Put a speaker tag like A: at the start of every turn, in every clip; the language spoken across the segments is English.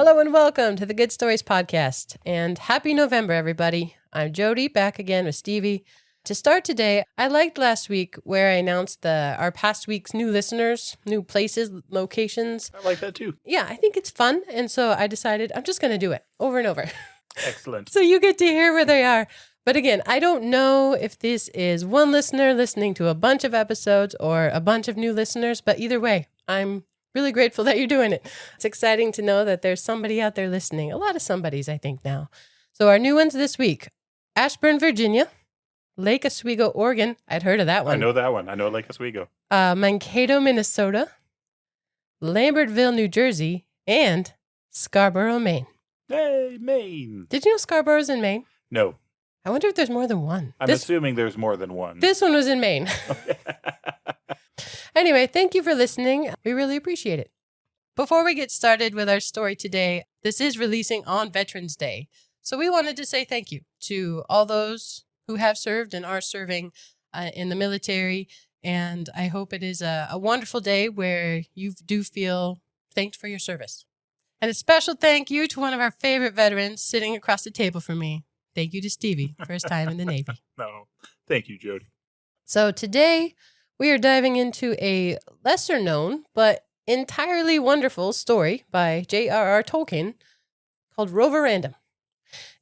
A: Hello and welcome to the Good Stories Podcast. And happy November, everybody. I'm Jody, back again with Stevie. To start today, I liked last week where I announced our past week's new listeners, new places, locations.
B: I like that too.
A: Yeah, I think it's fun. And so I decided I'm just going to do it over and over.
B: Excellent.
A: So you get to hear where they are. But again, I don't know if this is one listener listening to a bunch of episodes or a bunch of new listeners, but either way, I'm really grateful that you're doing it. It's exciting to know that there's somebody out there listening. A lot of somebodies, I think, now. So our new ones this week, Ashburn, Virginia, Lake Oswego, Oregon. I'd heard of that one.
B: I know that one. I know Lake Oswego.
A: Mankato, Minnesota, Lambertville, New Jersey, and Scarborough, Maine.
B: Hey, Maine.
A: Did you know Scarborough's in Maine?
B: No.
A: I wonder if there's more than one.
B: I'm assuming there's more than one.
A: This one was in Maine. Anyway, thank you for listening. We really appreciate it. Before we get started with our story today, this is releasing on Veterans Day. So we wanted to say thank you to all those who have served and are serving in the military. And I hope it is a wonderful day where you do feel thanked for your service. And a special thank you to one of our favorite veterans sitting across the table from me. Thank you to Stevie for his time in the Navy.
B: No, thank you, Jody.
A: So today we are diving into a lesser known but entirely wonderful story by JRR Tolkien called Roverandom.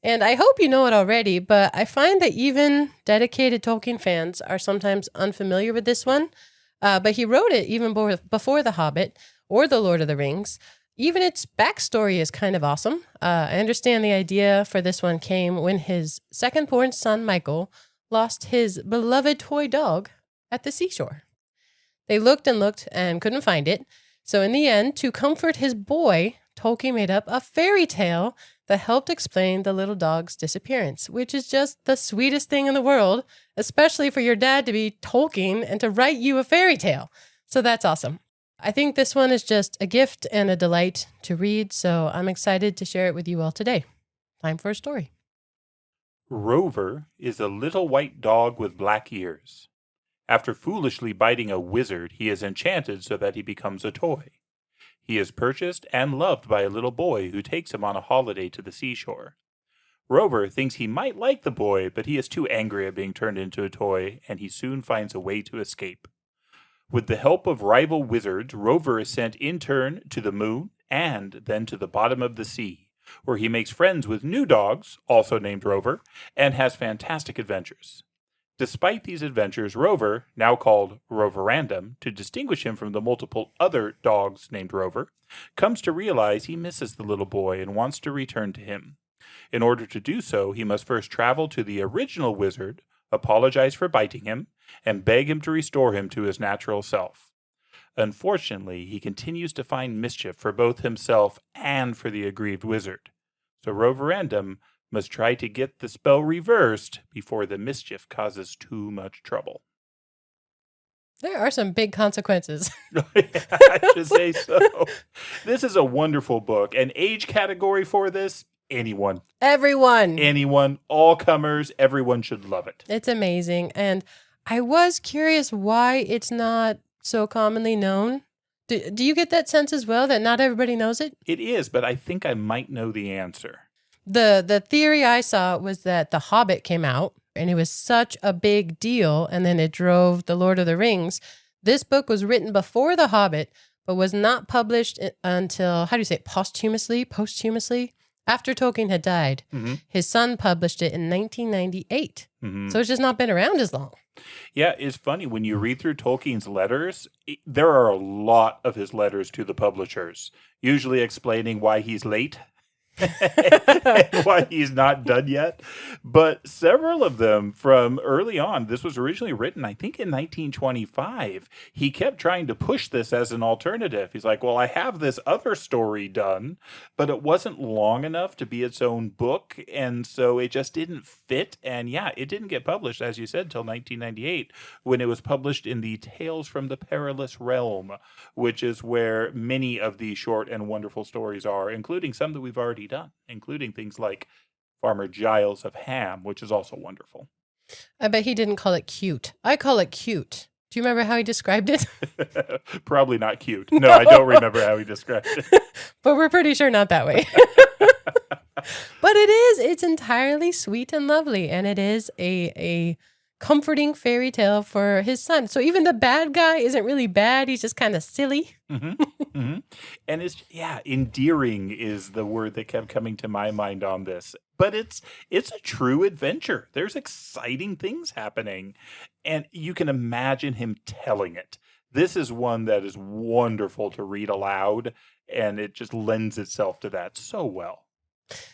A: And I hope you know it already, but I find that even dedicated Tolkien fans are sometimes unfamiliar with this one. But he wrote it even before The Hobbit or The Lord of the Rings. Even its backstory is kind of awesome. I understand the idea for this one came when his second-born son, Michael, lost his beloved toy dog at the seashore. They looked and looked and couldn't find it. So in the end, to comfort his boy, Tolkien made up a fairy tale that helped explain the little dog's disappearance, which is just the sweetest thing in the world, especially for your dad to be Tolkien and to write you a fairy tale. So that's awesome. I think this one is just a gift and a delight to read, so I'm excited to share it with you all today. Time for a story.
B: Rover is a little white dog with black ears. After foolishly biting a wizard, he is enchanted so that he becomes a toy. He is purchased and loved by a little boy who takes him on a holiday to the seashore. Rover thinks he might like the boy, but he is too angry at being turned into a toy, and he soon finds a way to escape. With the help of rival wizards, Rover is sent in turn to the moon and then to the bottom of the sea, where he makes friends with new dogs, also named Rover, and has fantastic adventures. Despite these adventures, Rover, now called Roverandom, to distinguish him from the multiple other dogs named Rover, comes to realize he misses the little boy and wants to return to him. In order to do so, he must first travel to the original wizard, apologize for biting him, and beg him to restore him to his natural self. Unfortunately, he continues to find mischief for both himself and for the aggrieved wizard. So Roverandom must try to get the spell reversed before the mischief causes too much trouble.
A: There are some big consequences.
B: I should say so. This is a wonderful book. An age category for this, anyone.
A: Everyone.
B: Anyone, all comers, everyone should love it.
A: It's amazing. And I was curious why it's not so commonly known. Do you get that sense as well, that not everybody knows it?
B: It is, but I think I might know the answer.
A: The theory I saw was that The Hobbit came out, and it was such a big deal, and then it drove The Lord of the Rings. This book was written before The Hobbit, but was not published until, posthumously? After Tolkien had died.
B: Mm-hmm.
A: His son published it in 1998.
B: Mm-hmm.
A: So it's just not been around as long.
B: Yeah, it's funny. When you read through Tolkien's letters, there are a lot of his letters to the publishers, usually explaining why he's late. And why he's not done yet. But several of them from early on, this was originally written, I think, in 1925. He kept trying to push this as an alternative. He's like, well, I have this other story done, but it wasn't long enough to be its own book. And so it just didn't fit. And yeah, it didn't get published, as you said, till 1998, when it was published in the Tales from the Perilous Realm, which is where many of these short and wonderful stories are, including some that we've already done, including things like Farmer Giles of Ham, which is also wonderful.
A: I bet he didn't call it cute. I call it cute. Do you remember how he described it?
B: Probably not cute. No, I don't remember how he described it.
A: But we're pretty sure not that way. But it's entirely sweet and lovely. And it is a comforting fairy tale for his son. So even the bad guy isn't really bad. He's just kind of silly.
B: Mm-hmm. Mm-hmm. And endearing is the word that kept coming to my mind on this. But it's a true adventure. There's exciting things happening. And you can imagine him telling it. This is one that is wonderful to read aloud. And it just lends itself to that so well.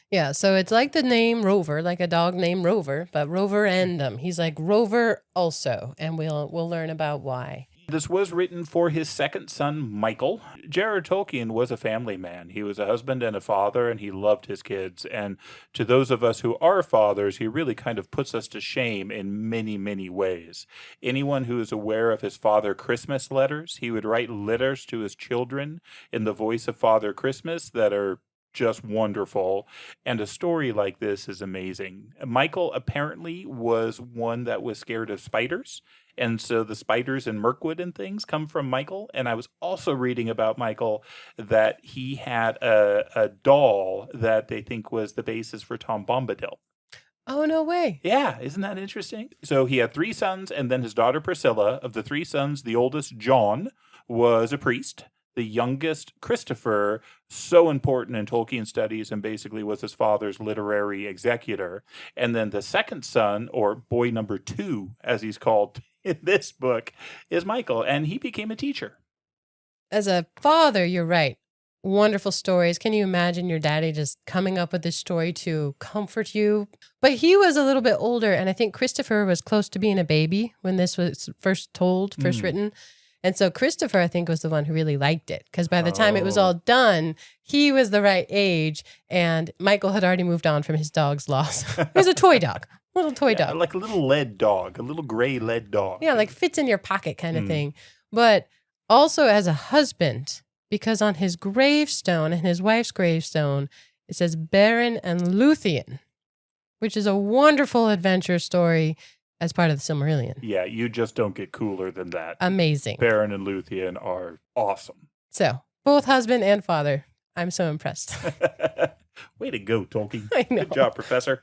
A: Yeah, so it's like the name Rover, like a dog named Rover, but Roverandom. He's like Rover also, and we'll learn about why.
B: This was written for his second son, Michael. JRR Tolkien was a family man. He was a husband and a father, and he loved his kids. And to those of us who are fathers, he really kind of puts us to shame in many, many ways. Anyone who is aware of his Father Christmas letters, he would write letters to his children in the voice of Father Christmas that are just wonderful. And a story like this is amazing. Michael apparently was one that was scared of spiders. And so the spiders in Mirkwood and things come from Michael. And I was also reading about Michael that he had a doll that they think was the basis for Tom Bombadil.
A: Oh, no way.
B: Yeah, isn't that interesting? So he had 3 sons and then his daughter Priscilla. Of the 3 sons, the oldest, John, was a priest. The youngest, Christopher, so important in Tolkien studies and basically was his father's literary executor. And then the second son, or boy number 2, as he's called in this book, is Michael, and he became a teacher.
A: As a father, you're right. Wonderful stories. Can you imagine your daddy just coming up with this story to comfort you? But he was a little bit older, and I think Christopher was close to being a baby when this was first written. And so Christopher, I think, was the one who really liked it because by the time it was all done, he was the right age. And Michael had already moved on from his dog's loss. It was a toy dog, little toy dog.
B: Like a little lead dog, a little gray lead dog.
A: Yeah, like fits in your pocket kind of thing. But also as a husband, because on his gravestone and his wife's gravestone, it says Beren and Luthien, which is a wonderful adventure story as part of the Silmarillion.
B: Yeah, you just don't get cooler than that.
A: Amazing.
B: Beren and Luthien are awesome.
A: So, both husband and father. I'm so impressed.
B: Way to go, Tolkien.
A: I know.
B: Good job, Professor.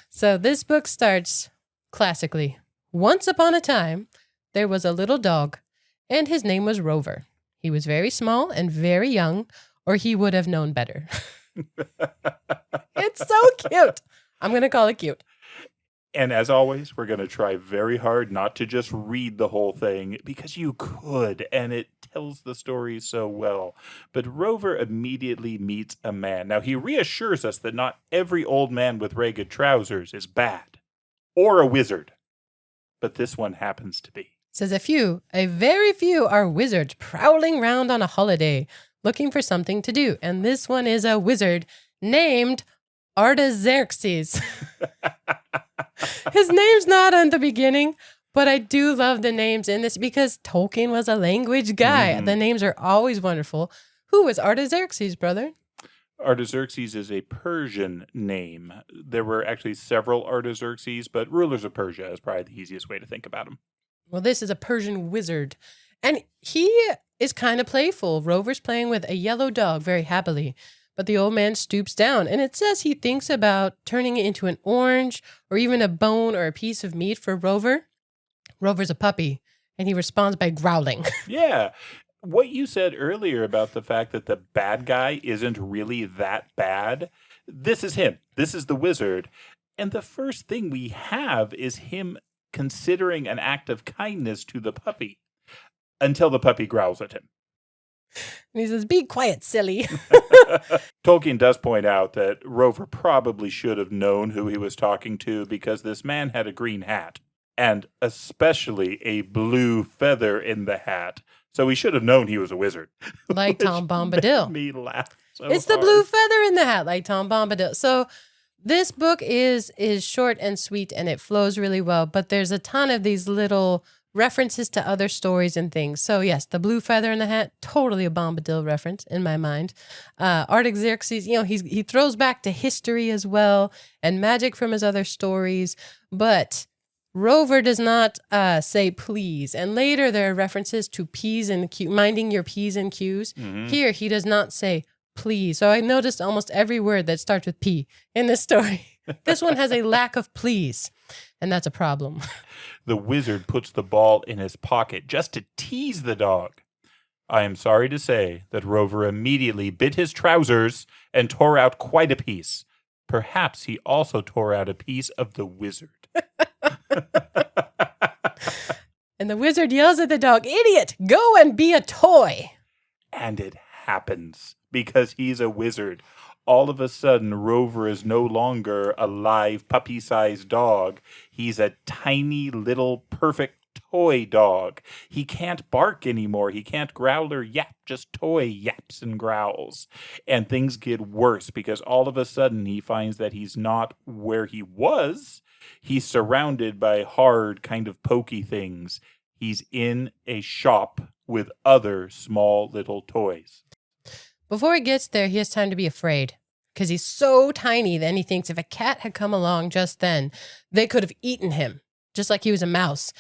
A: So, this book starts classically. Once upon a time, there was a little dog, and his name was Rover. He was very small and very young, or he would have known better. It's so cute. I'm going to call it cute.
B: And as always, we're going to try very hard not to just read the whole thing because you could, and it tells the story so well. But Rover immediately meets a man. Now, he reassures us that not every old man with ragged trousers is bad or a wizard, but this one happens to be.
A: Says a very few are wizards prowling round on a holiday looking for something to do. And this one is a wizard named Artaxerxes. His name's not on the beginning, but I do love the names in this because Tolkien was a language guy. The names are always wonderful. Who was Artaxerxes, brother?
B: Artaxerxes is a Persian name. There were actually several Artaxerxes, but rulers of Persia is probably the easiest way to think about him.
A: Well, this is a Persian wizard, and he is kind of playful. Rover's playing with a yellow dog very happily. But the old man stoops down, and it says he thinks about turning it into an orange or even a bone or a piece of meat for Rover. Rover's a puppy, and he responds by growling.
B: Yeah. What you said earlier about the fact that the bad guy isn't really that bad, this is him. This is the wizard. And the first thing we have is him considering an act of kindness to the puppy until the puppy growls at him.
A: And he says, "Be quiet, silly."
B: Tolkien does point out that Rover probably should have known who he was talking to because this man had a green hat and especially a blue feather in the hat. So he should have known he was a wizard.
A: Like Tom Bombadil.
B: Made me laugh so
A: It's
B: hard.
A: the blue feather in the hat, like Tom Bombadil. So this book is short and sweet and it flows really well, but there's a ton of these little references to other stories and things. So yes, the blue feather in the hat, totally a Bombadil reference in my mind. Artaxerxes, he throws back to history as well and magic from his other stories. But Rover does not say please. And later there are references to P's and Q's, minding your P's and Q's.
B: Mm-hmm.
A: Here, he does not say please. So I noticed almost every word that starts with P in this story. This one has a lack of please, and that's a problem.
B: The wizard puts the ball in his pocket just to tease the dog. I am sorry to say that Rover immediately bit his trousers and tore out quite a piece. Perhaps he also tore out a piece of the wizard.
A: And the wizard yells at the dog, "Idiot, go and be a toy."
B: And it happens because he's a wizard. All of a sudden, Rover is no longer a live puppy-sized dog. He's a tiny little perfect toy dog. He can't bark anymore. He can't growl or yap, just toy yaps and growls. And things get worse because all of a sudden he finds that he's not where he was. He's surrounded by hard, kind of pokey things. He's in a shop with other small little toys.
A: Before he gets there, he has time to be afraid because he's so tiny. Then he thinks if a cat had come along just then, they could have eaten him, just like he was a mouse.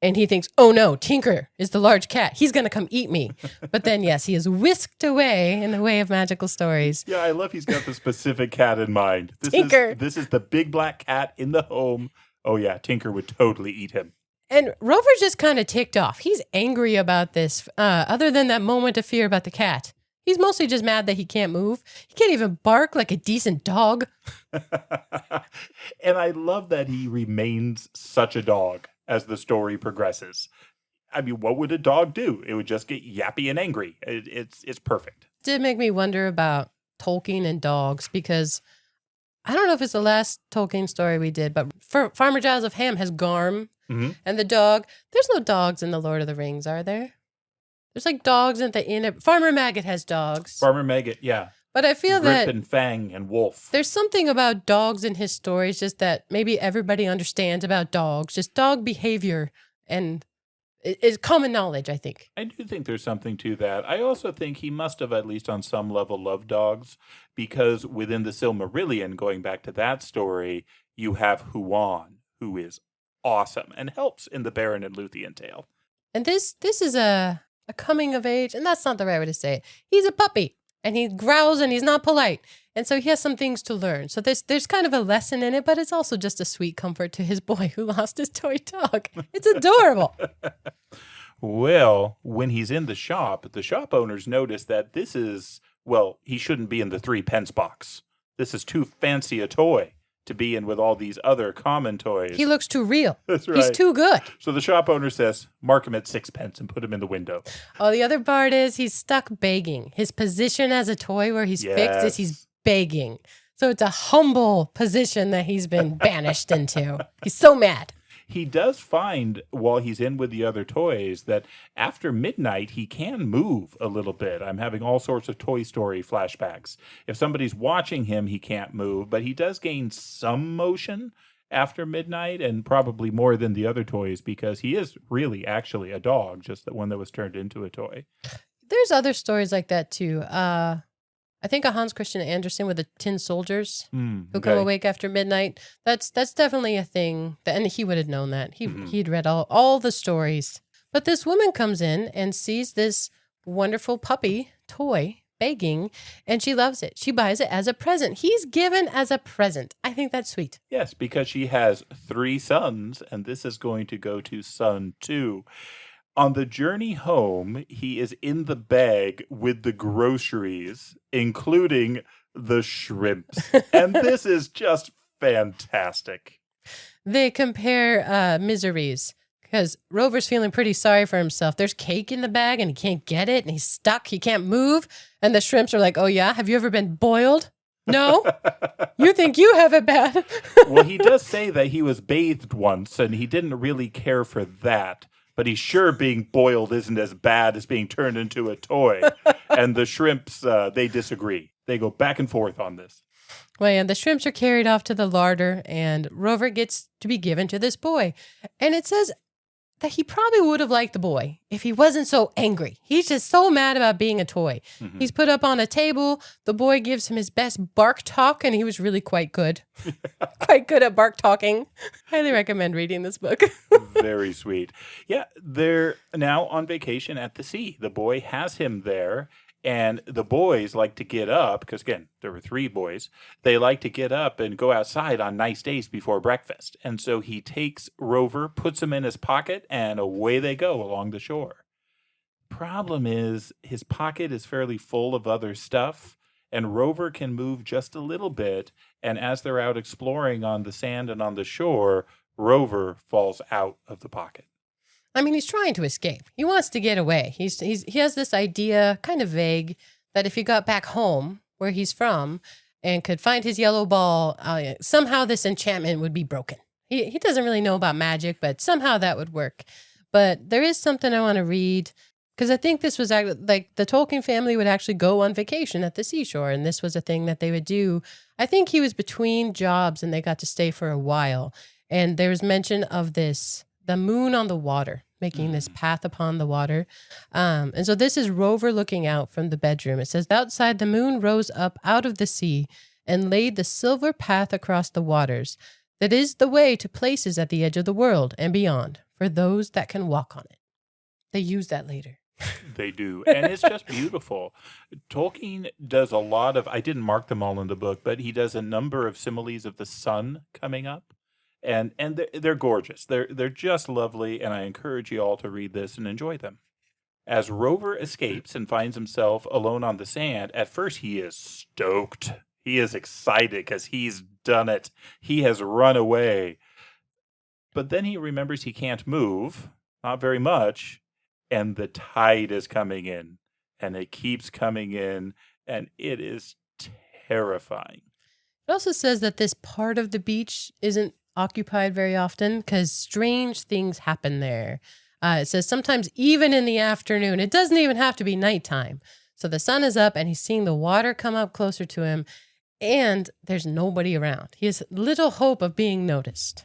A: And he thinks, oh no, Tinker is the large cat. He's going to come eat me. But then, yes, he is whisked away in the way of magical stories.
B: Yeah, I love he's got the specific cat in mind.
A: Tinker.
B: This is the big black cat in the home. Oh yeah, Tinker would totally eat him.
A: And Rover's just kind of ticked off. He's angry about this, other than that moment of fear about the cat. He's mostly just mad that he can't move. He can't even bark like a decent dog.
B: And I love that he remains such a dog as the story progresses. I mean, what would a dog do? It would just get yappy and angry. It's perfect.
A: It did make me wonder about Tolkien and dogs because I don't know if it's the last Tolkien story we did, but Farmer Giles of Ham has Garm and the dog. There's no dogs in the Lord of the Rings, are there? There's like dogs at the inn. Farmer Maggot has dogs.
B: Farmer Maggot, yeah.
A: But I feel
B: Grip
A: that
B: and Fang and Wolf.
A: There's something about dogs in his stories just that maybe everybody understands about dogs, just dog behavior, and it's common knowledge, I think.
B: I do think there's something to that. I also think he must have, at least on some level, loved dogs, because within the Silmarillion, going back to that story, you have Huan, who is awesome and helps in the Beren and Luthien tale.
A: And this is a coming of age, and that's not the right way to say it. He's a puppy. And he growls and he's not polite. And so he has some things to learn. So there's kind of a lesson in it, but it's also just a sweet comfort to his boy who lost his toy dog. It's adorable.
B: Well, when he's in the shop owners notice that this is, well, he shouldn't be in the 3 pence box. This is too fancy a toy to be in with all these other common toys.
A: He looks too real.
B: That's right.
A: He's too good.
B: So the shop owner says, mark him at 6 pence and put him in the window.
A: Oh, the other part is he's stuck begging. His position as a toy where he's fixed is he's begging. So it's a humble position that he's been banished into. He's so mad.
B: He does find, while he's in with the other toys, that after midnight, he can move a little bit. I'm having all sorts of Toy Story flashbacks. If somebody's watching him, he can't move, but he does gain some motion after midnight, and probably more than the other toys, because he is really actually a dog, just the one that was turned into a toy.
A: There's other stories like that, too. I think a Hans Christian Andersen with the tin soldiers who come awake after midnight. That's definitely a thing. And he would have known that. He'd read all the stories. But this woman comes in and sees this wonderful puppy toy begging, and she loves it. She buys it as a present. He's given as a present. I think that's sweet.
B: Yes, because she has 3 sons, and this is going to go to son 2. On the journey home, he is in the bag with the groceries, including the shrimps. And this is just fantastic.
A: They compare miseries because Rover's feeling pretty sorry for himself. There's cake in the bag and he can't get it and he's stuck. He can't move. And the shrimps are like, oh yeah, have you ever been boiled? No? You think you have it bad.
B: Well, he does say that he was bathed once and he didn't really care for that. But he's sure being boiled isn't as bad as being turned into a toy. And the shrimps, they disagree. They go back and forth on this.
A: Well, yeah, the shrimps are carried off to the larder, and Rover gets to be given to this boy. And it says, that he probably would have liked the boy if he wasn't so angry. He's just so mad about being a toy.
B: Mhm.
A: He's put up on a table. The boy gives him his best bark talk, and he was really quite good. Quite good at bark talking. Highly recommend reading this book.
B: Very sweet. Yeah, they're now on vacation at the sea. The boy has him there, and the boys like to get up, because again, there were 3 boys. They like to get up and go outside on nice days before breakfast. And so he takes Rover, puts him in his pocket, and away they go along the shore. Problem is, his pocket is fairly full of other stuff, and Rover can move just a little bit. And as they're out exploring on the sand and on the shore, Rover falls out of the pocket.
A: I mean, he's trying to escape. He wants to get away. He has this idea, kind of vague, that if he got back home where he's from and could find his yellow ball, somehow this enchantment would be broken. He doesn't really know about magic, but somehow that would work. But there is something I want to read, because I think this was like the Tolkien family would actually go on vacation at the seashore, and this was a thing that they would do. I think he was between jobs and they got to stay for a while. And there was mention of this, the moon on the water, making this path upon the water. And so this is Rover looking out from the bedroom. It says, outside the moon rose up out of the sea and laid the silver path across the waters. That is the way to places at the edge of the world and beyond for those that can walk on it. They use that later.
B: They do. And it's just beautiful. Tolkien does a lot of, I didn't mark them all in the book, but he does a number of similes of the sun coming up. And they're gorgeous. They're just lovely, and I encourage you all to read this and enjoy them. As Rover escapes and finds himself alone on the sand, at first he is stoked. He is excited because he's done it. He has run away. But then he remembers he can't move, not very much, and the tide is coming in, and it keeps coming in, and it is terrifying.
A: It also says that this part of the beach isn't occupied very often because strange things happen there. It says sometimes even in the afternoon. It doesn't even have to be nighttime. So the sun is up and he's seeing the water come up closer to him, and there's nobody around. He has little hope of being noticed.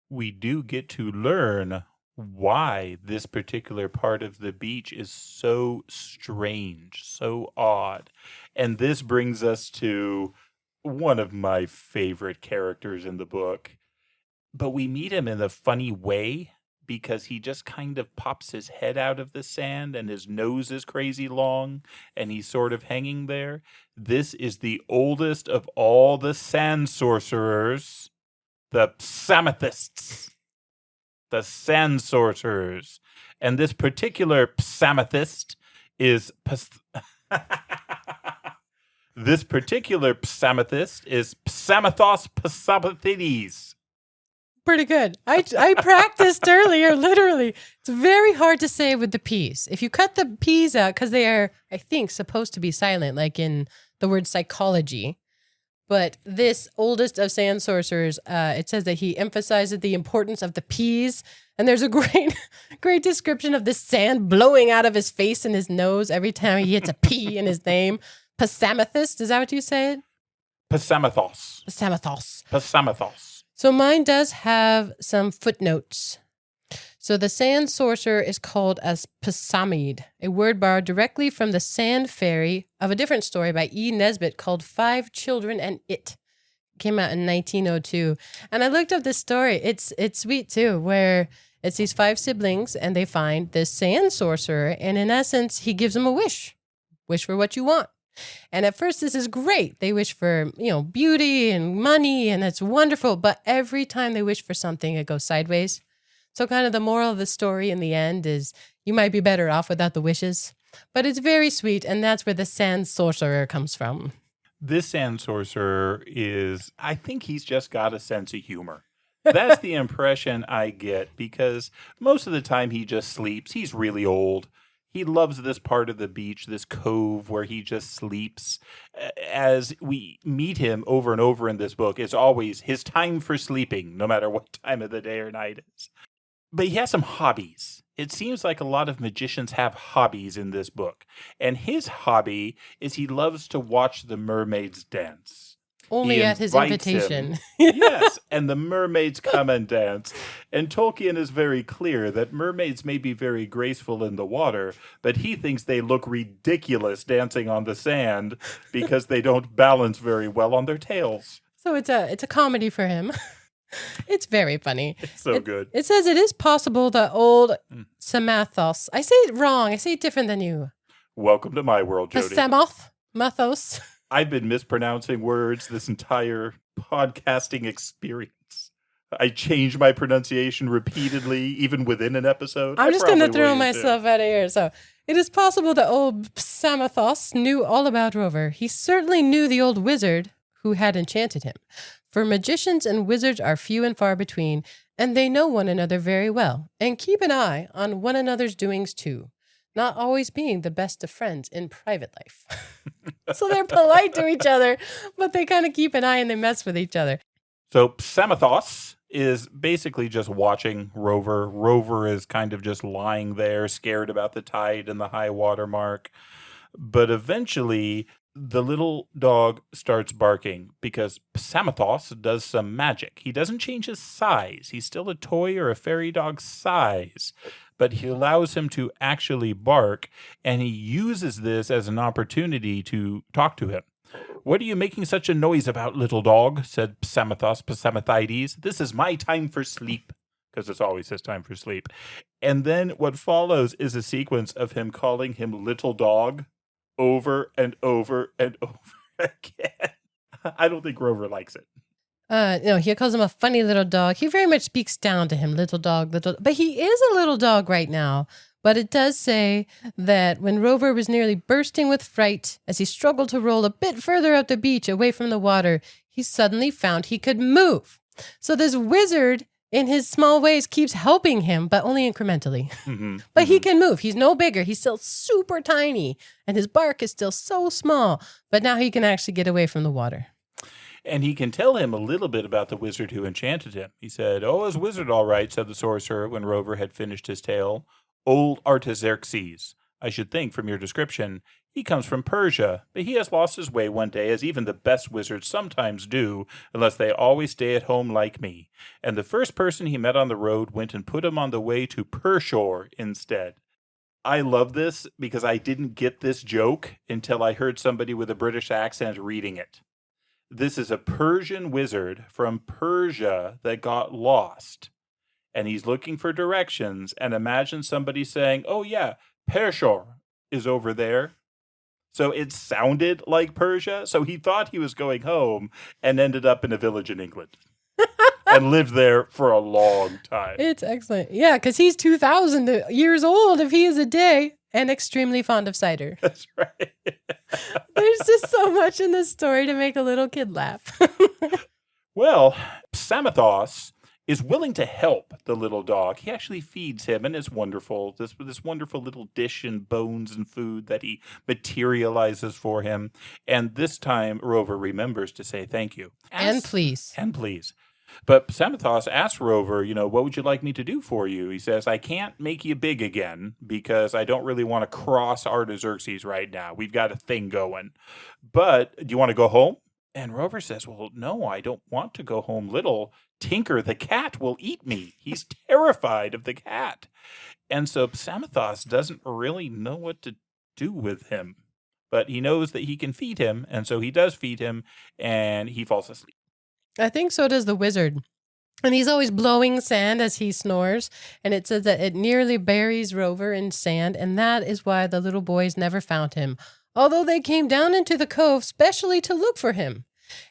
B: We do get to learn why this particular part of the beach is so strange, so odd. And this brings us to one of my favorite characters in the book. But we meet him in a funny way because he just kind of pops his head out of the sand and his nose is crazy long and he's sort of hanging there. This is the oldest of all the sand sorcerers, the Psamathists. The sand sorcerers. And this particular Psamathist is this particular Psamathist is Psamathos Psamathides.
A: Pretty good. I practiced earlier, literally. It's very hard to say with the P's. If you cut the P's out, because they are, I think, supposed to be silent, like in the word psychology. But this oldest of sand sorcerers, it says that he emphasizes the importance of the P's. And there's a great description of this sand blowing out of his face and his nose every time he hits a P in his name. Psamathist, is that what you say it?
B: Psamathos.
A: Psamathos.
B: Psamathos.
A: So mine does have some footnotes. So the sand sorcerer is called as Psammead, a word borrowed directly from the Sand Fairy of a different story by E. Nesbit called Five Children and It. Came out in 1902. And I looked up this story. It's sweet too, where it's these 5 siblings and they find this sand sorcerer. And in essence, he gives them a wish. Wish for what you want. And at first, this is great. They wish for, beauty and money, and it's wonderful. But every time they wish for something, it goes sideways. So kind of the moral of the story in the end is you might be better off without the wishes. But it's very sweet, and that's where the sand sorcerer comes from.
B: This sand sorcerer is, I think he's just got a sense of humor. That's the impression I get, because most of the time he just sleeps. He's really old. He loves this part of the beach, this cove where he just sleeps. As we meet him over and over in this book, it's always his time for sleeping, no matter what time of the day or night it is. But he has some hobbies. It seems like a lot of magicians have hobbies in this book. And his hobby is he loves to watch the mermaids dance.
A: Only at his
B: invites
A: invitation.
B: him. Yes, and the mermaids come and dance. And Tolkien is very clear that mermaids may be very graceful in the water, but he thinks they look ridiculous dancing on the sand because they don't balance very well on their tails.
A: So it's a comedy for him. It's very funny.
B: It's so good.
A: It says it is possible that old Samathos. I say it wrong. I say it different than you.
B: Welcome to my world, Jody.
A: Mathos.
B: I've been mispronouncing words this entire podcasting experience. I change my pronunciation repeatedly, even within an episode.
A: I'm just going to throw myself out of here. So it is possible that old Samathos knew all about Rover. He certainly knew the old wizard who had enchanted him. For magicians and wizards are few and far between, and they know one another very well, and keep an eye on one another's doings too, not always being the best of friends in private life. So they're polite to each other, but they kind of keep an eye and they mess with each other.
B: So Samathos is basically just watching Rover. Rover is kind of just lying there, scared about the tide and the high water mark. But eventually, the little dog starts barking because Samathos does some magic. He doesn't change his size. He's still a toy or a fairy dog size, but he allows him to actually bark, and he uses this as an opportunity to talk to him. "What are you making such a noise about, little dog?" said Samathides. "This is my time for sleep," because it's always his time for sleep. And then what follows is a sequence of him calling him little dog over and over and over again. I don't think Rover likes it.
A: No, he calls him a funny little dog. He very much speaks down to him, little dog, little. But he is a little dog right now. But it does say that when Rover was nearly bursting with fright, as he struggled to roll a bit further out the beach away from the water, he suddenly found he could move. So this wizard, in his small ways, keeps helping him, but only incrementally. But he can move. He's no bigger. He's still super tiny, and his bark is still so small. But now he can actually get away from the water.
B: And he can tell him a little bit about the wizard who enchanted him. He said, "Oh, his wizard, all right," said the sorcerer when Rover had finished his tale. "Old Artaxerxes. I should think, from your description, he comes from Persia, but he has lost his way one day, as even the best wizards sometimes do, unless they always stay at home like me. And the first person he met on the road went and put him on the way to Pershore instead." I love this because I didn't get this joke until I heard somebody with a British accent reading it. This is a Persian wizard from Persia that got lost. And he's looking for directions, and imagine somebody saying, "Oh yeah, Pershore is over there." So it sounded like Persia. So he thought he was going home and ended up in a village in England and lived there for a long time.
A: It's excellent. Yeah, because he's 2,000 years old if he is a day and extremely fond of cider.
B: That's right.
A: There's just so much in this story to make a little kid laugh.
B: Well, Samathos is willing to help the little dog. He actually feeds him, and it's wonderful. This wonderful little dish and bones and food that he materializes for him. And this time, Rover remembers to say thank you.
A: And please.
B: And please. But Samathos asks Rover, "What would you like me to do for you?" He says, "I can't make you big again because I don't really want to cross Artaxerxes right now. We've got a thing going. But do you want to go home?" And Rover says, "Well, no, I don't want to go home, little. Tinker the cat will eat me. He's terrified of the cat." And so Samathos doesn't really know what to do with him. But he knows that he can feed him, and so he does feed him, and he falls asleep.
A: I think so does the wizard. And he's always blowing sand as he snores. And it says that it nearly buries Rover in sand. And that is why the little boys never found him, although they came down into the cove specially to look for him.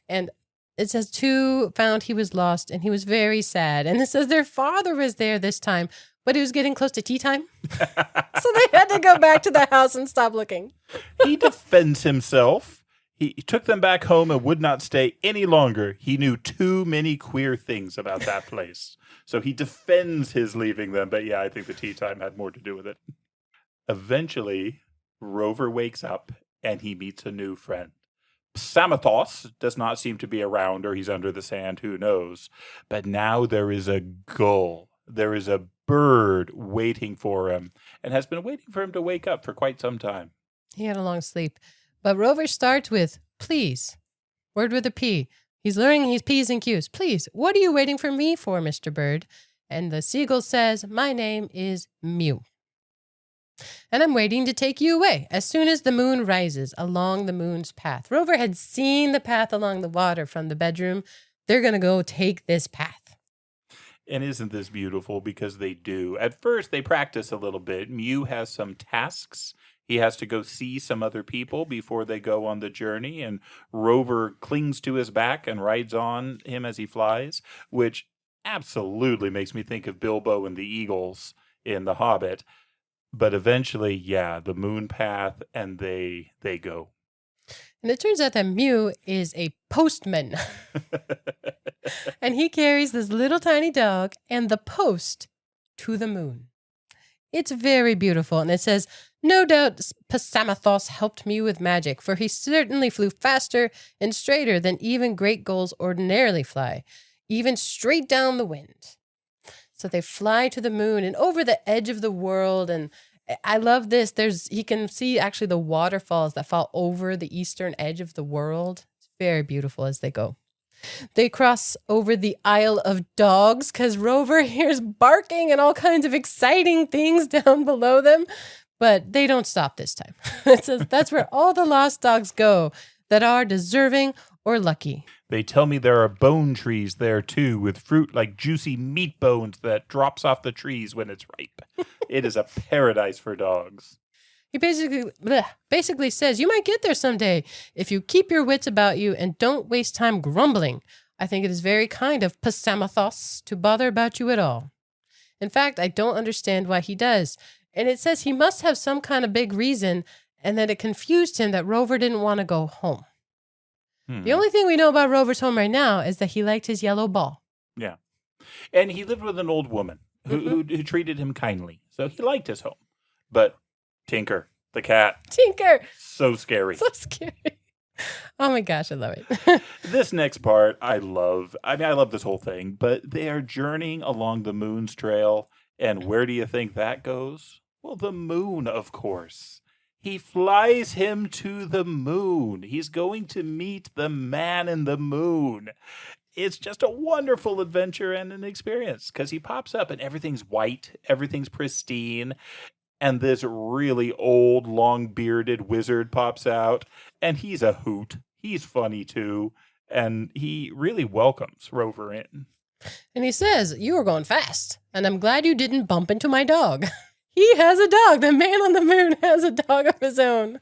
A: And it says, two found he was lost, and he was very sad. And it says their father was there this time, but it was getting close to tea time. So they had to go back to the house and stop looking.
B: He defends himself. He took them back home and would not stay any longer. He knew too many queer things about that place. So he defends his leaving them. But yeah, I think the tea time had more to do with it. Eventually, Rover wakes up and he meets a new friend. Samathos does not seem to be around, or he's under the sand, who knows. But now there is a gull. There is a bird waiting for him, and has been waiting for him to wake up for quite some time.
A: He had a long sleep. But Rover starts with, please. Word with a P. He's learning his P's and Q's. Please, what are you waiting for me for, Mr. Bird? And the seagull says, my name is Mew. And I'm waiting to take you away as soon as the moon rises along the moon's path. Rover had seen the path along the water from the bedroom. They're going to go take this path.
B: And isn't this beautiful? Because they do. At first, they practice a little bit. Mew has some tasks. He has to go see some other people before they go on the journey. And Rover clings to his back and rides on him as he flies, which absolutely makes me think of Bilbo and the Eagles in The Hobbit. But eventually, yeah, the moon path, and they go.
A: And it turns out that Mew is a postman. And he carries this little tiny dog and the post to the moon. It's very beautiful. And it says, no doubt Pasamathos helped Mew with magic, for he certainly flew faster and straighter than even great gulls ordinarily fly, even straight down the wind. So they fly to the moon and over the edge of the world. And I love this. He can see actually the waterfalls that fall over the eastern edge of the world. It's very beautiful as they go. They cross over the Isle of Dogs because Rover hears barking and all kinds of exciting things down below them. But they don't stop this time. It says that's where all the lost dogs go that are deserving or lucky.
B: They tell me there are bone trees there too, with fruit like juicy meat bones that drops off the trees when it's ripe. It is a paradise for dogs.
A: He basically says, you might get there someday if you keep your wits about you and don't waste time grumbling. I think it is very kind of Pasamathos to bother about you at all. In fact, I don't understand why he does. And it says he must have some kind of big reason, and that it confused him that Rover didn't want to go home. The only thing we know about Rover's home right now is that he liked his yellow ball.
B: Yeah. And he lived with an old woman who treated him kindly. So he liked his home. But Tinker, the cat.
A: Tinker!
B: So scary.
A: So scary. Oh my gosh, I love it.
B: This next part I love. I mean, I love this whole thing. But they are journeying along the moon's trail. And where do you think that goes? Well, the moon, of course. He flies him to the moon. He's going to meet the man in the moon. It's just a wonderful adventure and an experience because he pops up and everything's white, everything's pristine, and this really old, long-bearded wizard pops out, and he's a hoot. He's funny, too, and he really welcomes Rover in.
A: And he says, you are going fast, and I'm glad you didn't bump into my dog. He has a dog. The man on the moon has a dog of his own.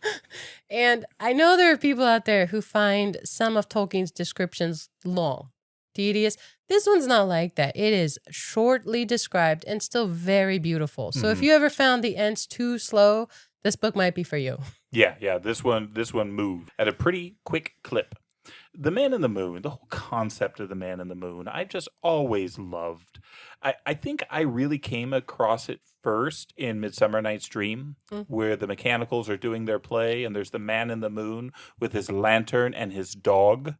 A: And I know there are people out there who find some of Tolkien's descriptions long, tedious. This one's not like that. It is shortly described and still very beautiful. So if you ever found the ends too slow, this book might be for you.
B: Yeah. This one moved at a pretty quick clip. The Man in the Moon, the whole concept of the Man in the Moon, I've just always loved. I think I really came across it first in Midsummer Night's Dream, where the mechanicals are doing their play, and there's the Man in the Moon with his lantern and his dog.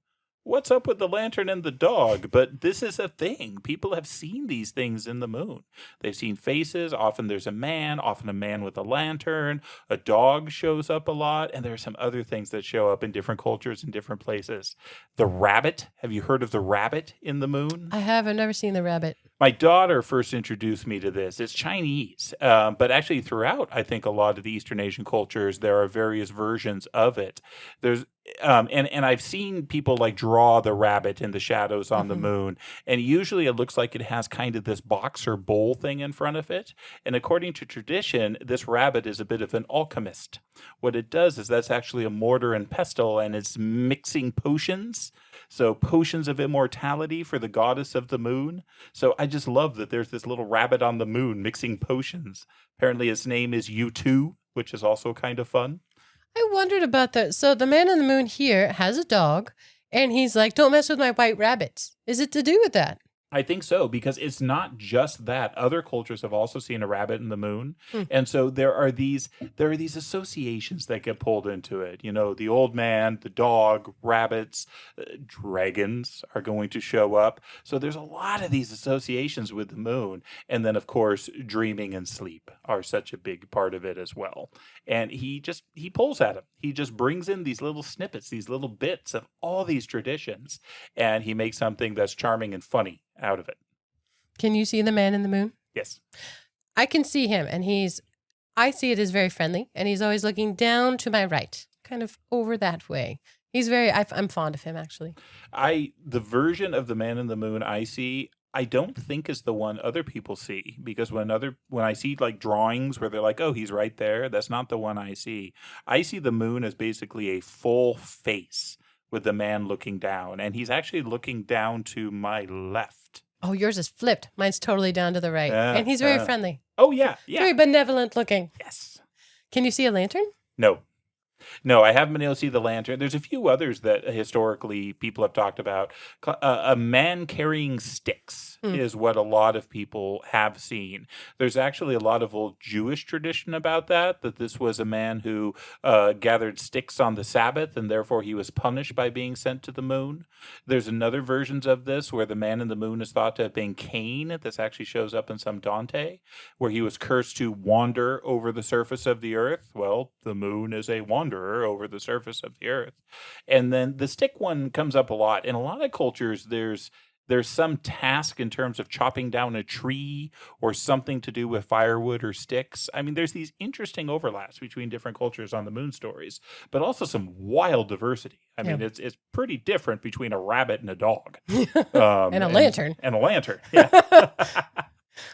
B: What's up with the lantern and the dog? But this is a thing. People have seen these things in the moon. They've seen faces. Often there's often a man with a lantern. A dog shows up a lot. And there are some other things that show up in different cultures in different places. The rabbit. Have you heard of the rabbit in the moon?
A: I have. I've never seen the rabbit.
B: My daughter first introduced me to this. It's Chinese, but actually throughout, I think, a lot of the Eastern Asian cultures, there are various versions of it. There's and I've seen people like draw the rabbit in the shadows on the moon, and usually it looks like it has kind of this box or bowl thing in front of it. And according to tradition, this rabbit is a bit of an alchemist. What it does is that's actually a mortar and pestle, and it's mixing potions. So potions of immortality for the goddess of the moon. So I just love that there's this little rabbit on the moon mixing potions. Apparently his name is U2, which is also kind of fun.
A: I wondered about that. So the Man in the Moon here has a dog, and he's like, don't mess with my white rabbits. Is it to do with that?
B: I think so, because it's not just that. Other cultures have also seen a rabbit in the moon.
A: Hmm.
B: And so there are these associations that get pulled into it. You know, the old man, the dog, rabbits, dragons are going to show up. So there's a lot of these associations with the moon. And then of course, dreaming and sleep are such a big part of it as well. And he pulls at him. He just brings in these little snippets, these little bits of all these traditions, and he makes something that's charming and funny out of it.
A: Can you see the man in the moon?
B: Yes.
A: I can see him, and I see it as very friendly, and he's always looking down to my right, kind of over that way. I'm fond of him, actually.
B: The version of the man in the moon I see, I don't think is the one other people see, because when I see like drawings where they're like, oh, he's right there, that's not the one I see. I see the moon as basically a full face with the man looking down, and he's actually looking down to my left.
A: Oh, yours is flipped. Mine's totally down to the right. And he's very friendly.
B: Oh, yeah.
A: Very benevolent looking.
B: Yes.
A: Can you see a lantern?
B: No, I haven't been able to see the lantern. There's a few others that historically people have talked about. A man carrying sticks is what a lot of people have seen. There's actually a lot of old Jewish tradition about that this was a man who gathered sticks on the Sabbath, and therefore he was punished by being sent to the moon. There's another versions of this where the man in the moon is thought to have been Cain. This actually shows up in some Dante, where he was cursed to wander over the surface of the earth. Well, the moon is a wanderer over the surface of the earth. And then the stick one comes up a lot. In a lot of cultures, there's some task in terms of chopping down a tree or something to do with firewood or sticks. I mean, there's these interesting overlaps between different cultures on the moon stories, but also some wild diversity. I mean, it's pretty different between a rabbit and a dog.
A: And a lantern.
B: And a lantern, yeah.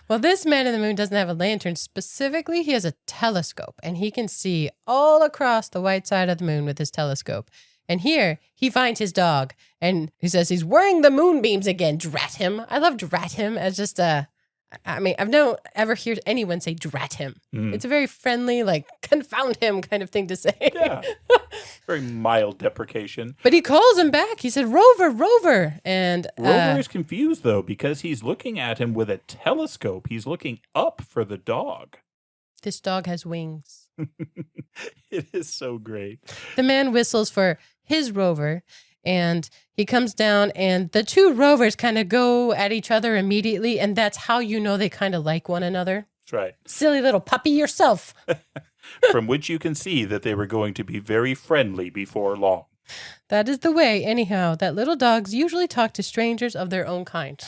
A: Well, this man in the moon doesn't have a lantern. Specifically, he has a telescope, and he can see all across the white side of the moon with his telescope. And here, he finds his dog, and he says he's wearing the moonbeams again. Drat him. I love drat him as just I've never ever heard anyone say drat him. It's a very friendly, like, confound him kind of thing to say.
B: Yeah. Very mild deprecation.
A: But he calls him back. He said, Rover, Rover. And
B: Rover is confused, though, because he's looking at him with a telescope. He's looking up for the dog.
A: This dog has wings.
B: It is so great.
A: The man whistles for his Rover, and he comes down, and the two rovers kind of go at each other immediately, and that's how you know they kind of like one another.
B: That's right.
A: Silly little puppy yourself.
B: From which you can see that they were going to be very friendly before long.
A: That is the way, anyhow, that little dogs usually talk to strangers of their own kind.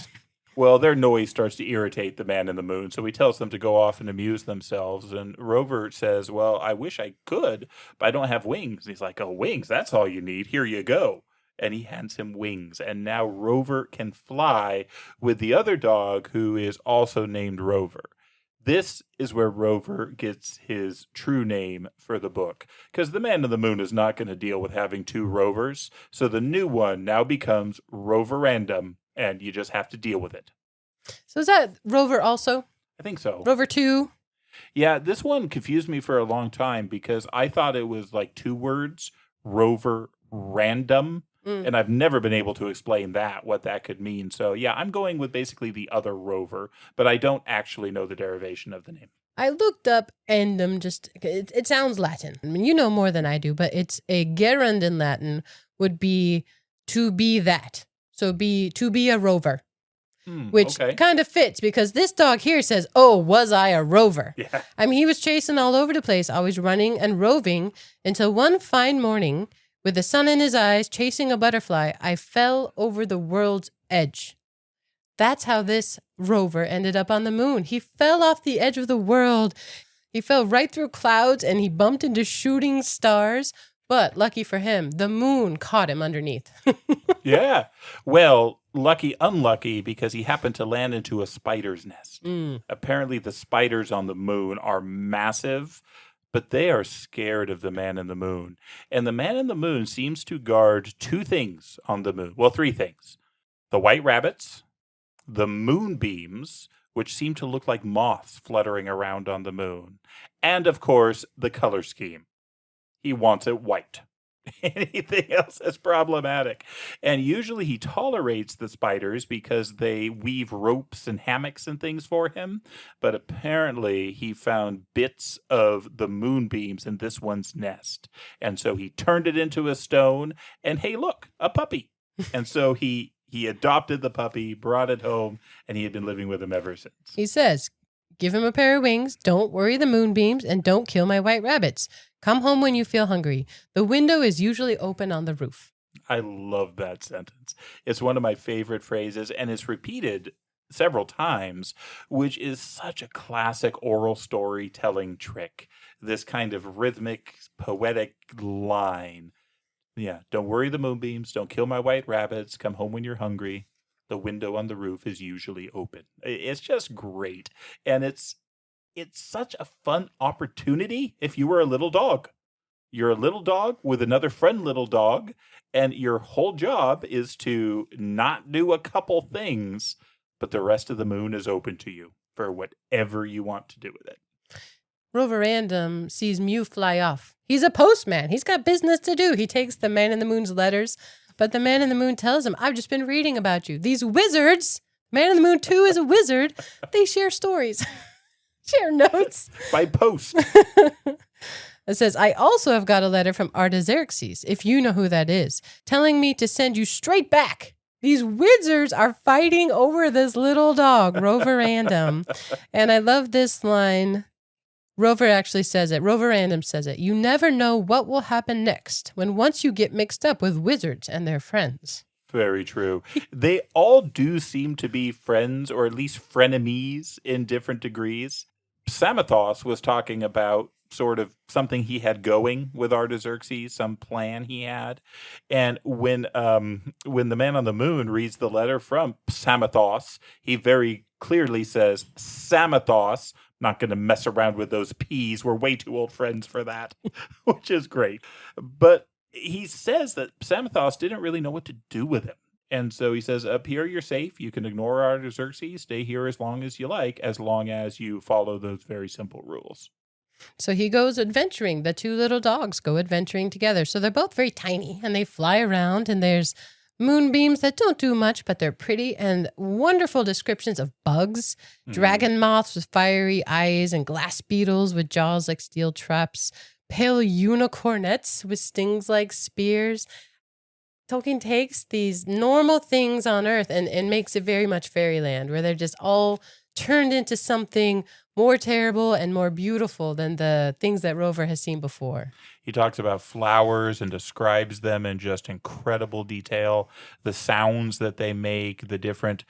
B: Well, their noise starts to irritate the man in the moon, so he tells them to go off and amuse themselves. And Rover says, well, I wish I could, but I don't have wings. And he's like, oh, wings, that's all you need. Here you go. And he hands him wings. And now Rover can fly with the other dog, who is also named Rover. This is where Rover gets his true name for the book, because the man in the moon is not going to deal with having two rovers. So the new one now becomes Roverandom, and you just have to deal with it.
A: So is that Rover also?
B: I think so.
A: Rover 2?
B: Yeah, this one confused me for a long time because I thought it was like two words, Roverandom. And I've never been able to explain what that could mean. So, yeah, I'm going with basically the other Rover, but I don't actually know the derivation of the name.
A: I looked up endum, it sounds Latin. I mean, you know more than I do, but it's a gerund in Latin would be to be that. So to be a rover, which kind of fits because this dog here says, oh, was I a rover?
B: Yeah.
A: I mean, he was chasing all over the place, always running and roving until one fine morning, with the sun in his eyes, chasing a butterfly, I fell over the world's edge. That's how this rover ended up on the moon. He fell off the edge of the world. He fell right through clouds and he bumped into shooting stars. But lucky for him, the moon caught him underneath.
B: Yeah. Well, lucky, unlucky, because he happened to land into a spider's nest. Apparently, the spiders on the moon are massive, but they are scared of the man in the moon. And the man in the moon seems to guard two things on the moon. Well, three things. The white rabbits, the moonbeams, which seem to look like moths fluttering around on the moon, and, of course, the color scheme. He wants it white. Anything else is problematic. And usually he tolerates the spiders because they weave ropes and hammocks and things for him. But apparently he found bits of the moonbeams in this one's nest. And so he turned it into a stone and hey, look, a puppy. And so he adopted the puppy, brought it home, and he had been living with him ever since.
A: He says, give him a pair of wings, don't worry the moonbeams, and don't kill my white rabbits. Come home when you feel hungry. The window is usually open on the roof.
B: I love that sentence. It's one of my favorite phrases, and it's repeated several times, which is such a classic oral storytelling trick. This kind of rhythmic, poetic line. Yeah, don't worry the moonbeams, don't kill my white rabbits, come home when you're hungry. The window on the roof is usually open. It's just great. And it's such a fun opportunity if you were a little dog. You're a little dog with another friend little dog, and your whole job is to not do a couple things, but the rest of the moon is open to you for whatever you want to do with it.
A: Roverandom sees Mew fly off. He's a postman. He's got business to do. He takes the Man in the Moon's letters, but the Man in the Moon tells him, I've just been reading about you. These wizards, Man in the Moon 2 is a wizard, they share stories. Share notes.
B: By post.
A: It says, I also have got a letter from Artaxerxes, if you know who that is, telling me to send you straight back. These wizards are fighting over this little dog, Roverandom. And I love this line. Rover actually says it. Roverandom says it. You never know what will happen next when once you get mixed up with wizards and their friends.
B: Very true. They all do seem to be friends, or at least frenemies in different degrees. Samathos was talking about sort of something he had going with Artaxerxes, some plan he had. And when the Man on the Moon reads the letter from Samathos, he very clearly says, Samathos, not going to mess around with those P's. We're way too old friends for that, which is great. But he says that Samathos didn't really know what to do with him. And so he says, up here you're safe. You can ignore Artaxerxes. Stay here as long as you like, as long as you follow those very simple rules.
A: So he goes adventuring. The two little dogs go adventuring together. So they're both very tiny and they fly around, and there's moonbeams that don't do much, but they're pretty, and wonderful descriptions of bugs, dragon moths with fiery eyes, and glass beetles with jaws like steel traps, pale unicornets with stings like spears. Tolkien takes these normal things on Earth and makes it very much fairyland, where they're just all turned into something more terrible and more beautiful than the things that Rover has seen before.
B: He talks about flowers and describes them in just incredible detail, the sounds that they make, the different,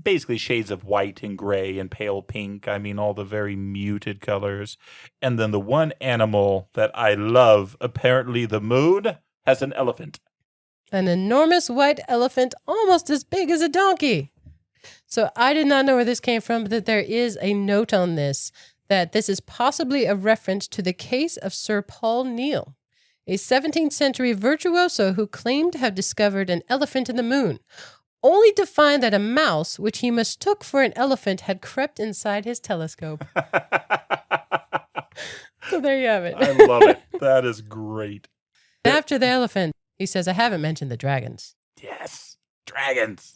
B: basically shades of white and gray and pale pink. I mean, all the very muted colors. And then the one animal that I love, apparently the moon, has an elephant.
A: An enormous white elephant, almost as big as a donkey. So I did not know where this came from, but that there is a note on this, that this is possibly a reference to the case of Sir Paul Neal, a 17th century virtuoso who claimed to have discovered an elephant in the moon, only to find that a mouse, which he mistook for an elephant, had crept inside his telescope. So there you have it.
B: I love it. That is great.
A: After the elephant, he says, I haven't mentioned the dragons.
B: Yes, dragons.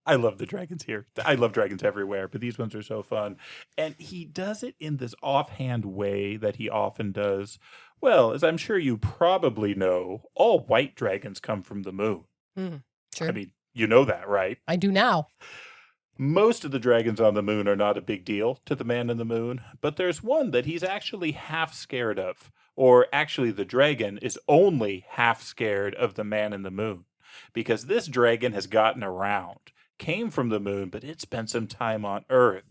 B: I love the dragons here. I love dragons everywhere, but these ones are so fun. And he does it in this offhand way that he often does. Well, as I'm sure you probably know, all white dragons come from the moon.
A: Sure.
B: I mean, you know that, right?
A: I do now.
B: Most of the dragons on the moon are not a big deal to the Man in the Moon, but there's one that he's actually half scared of. Or actually, the dragon is only half scared of the Man in the Moon, because this dragon has gotten around. Came from the moon, but it spent some time on Earth.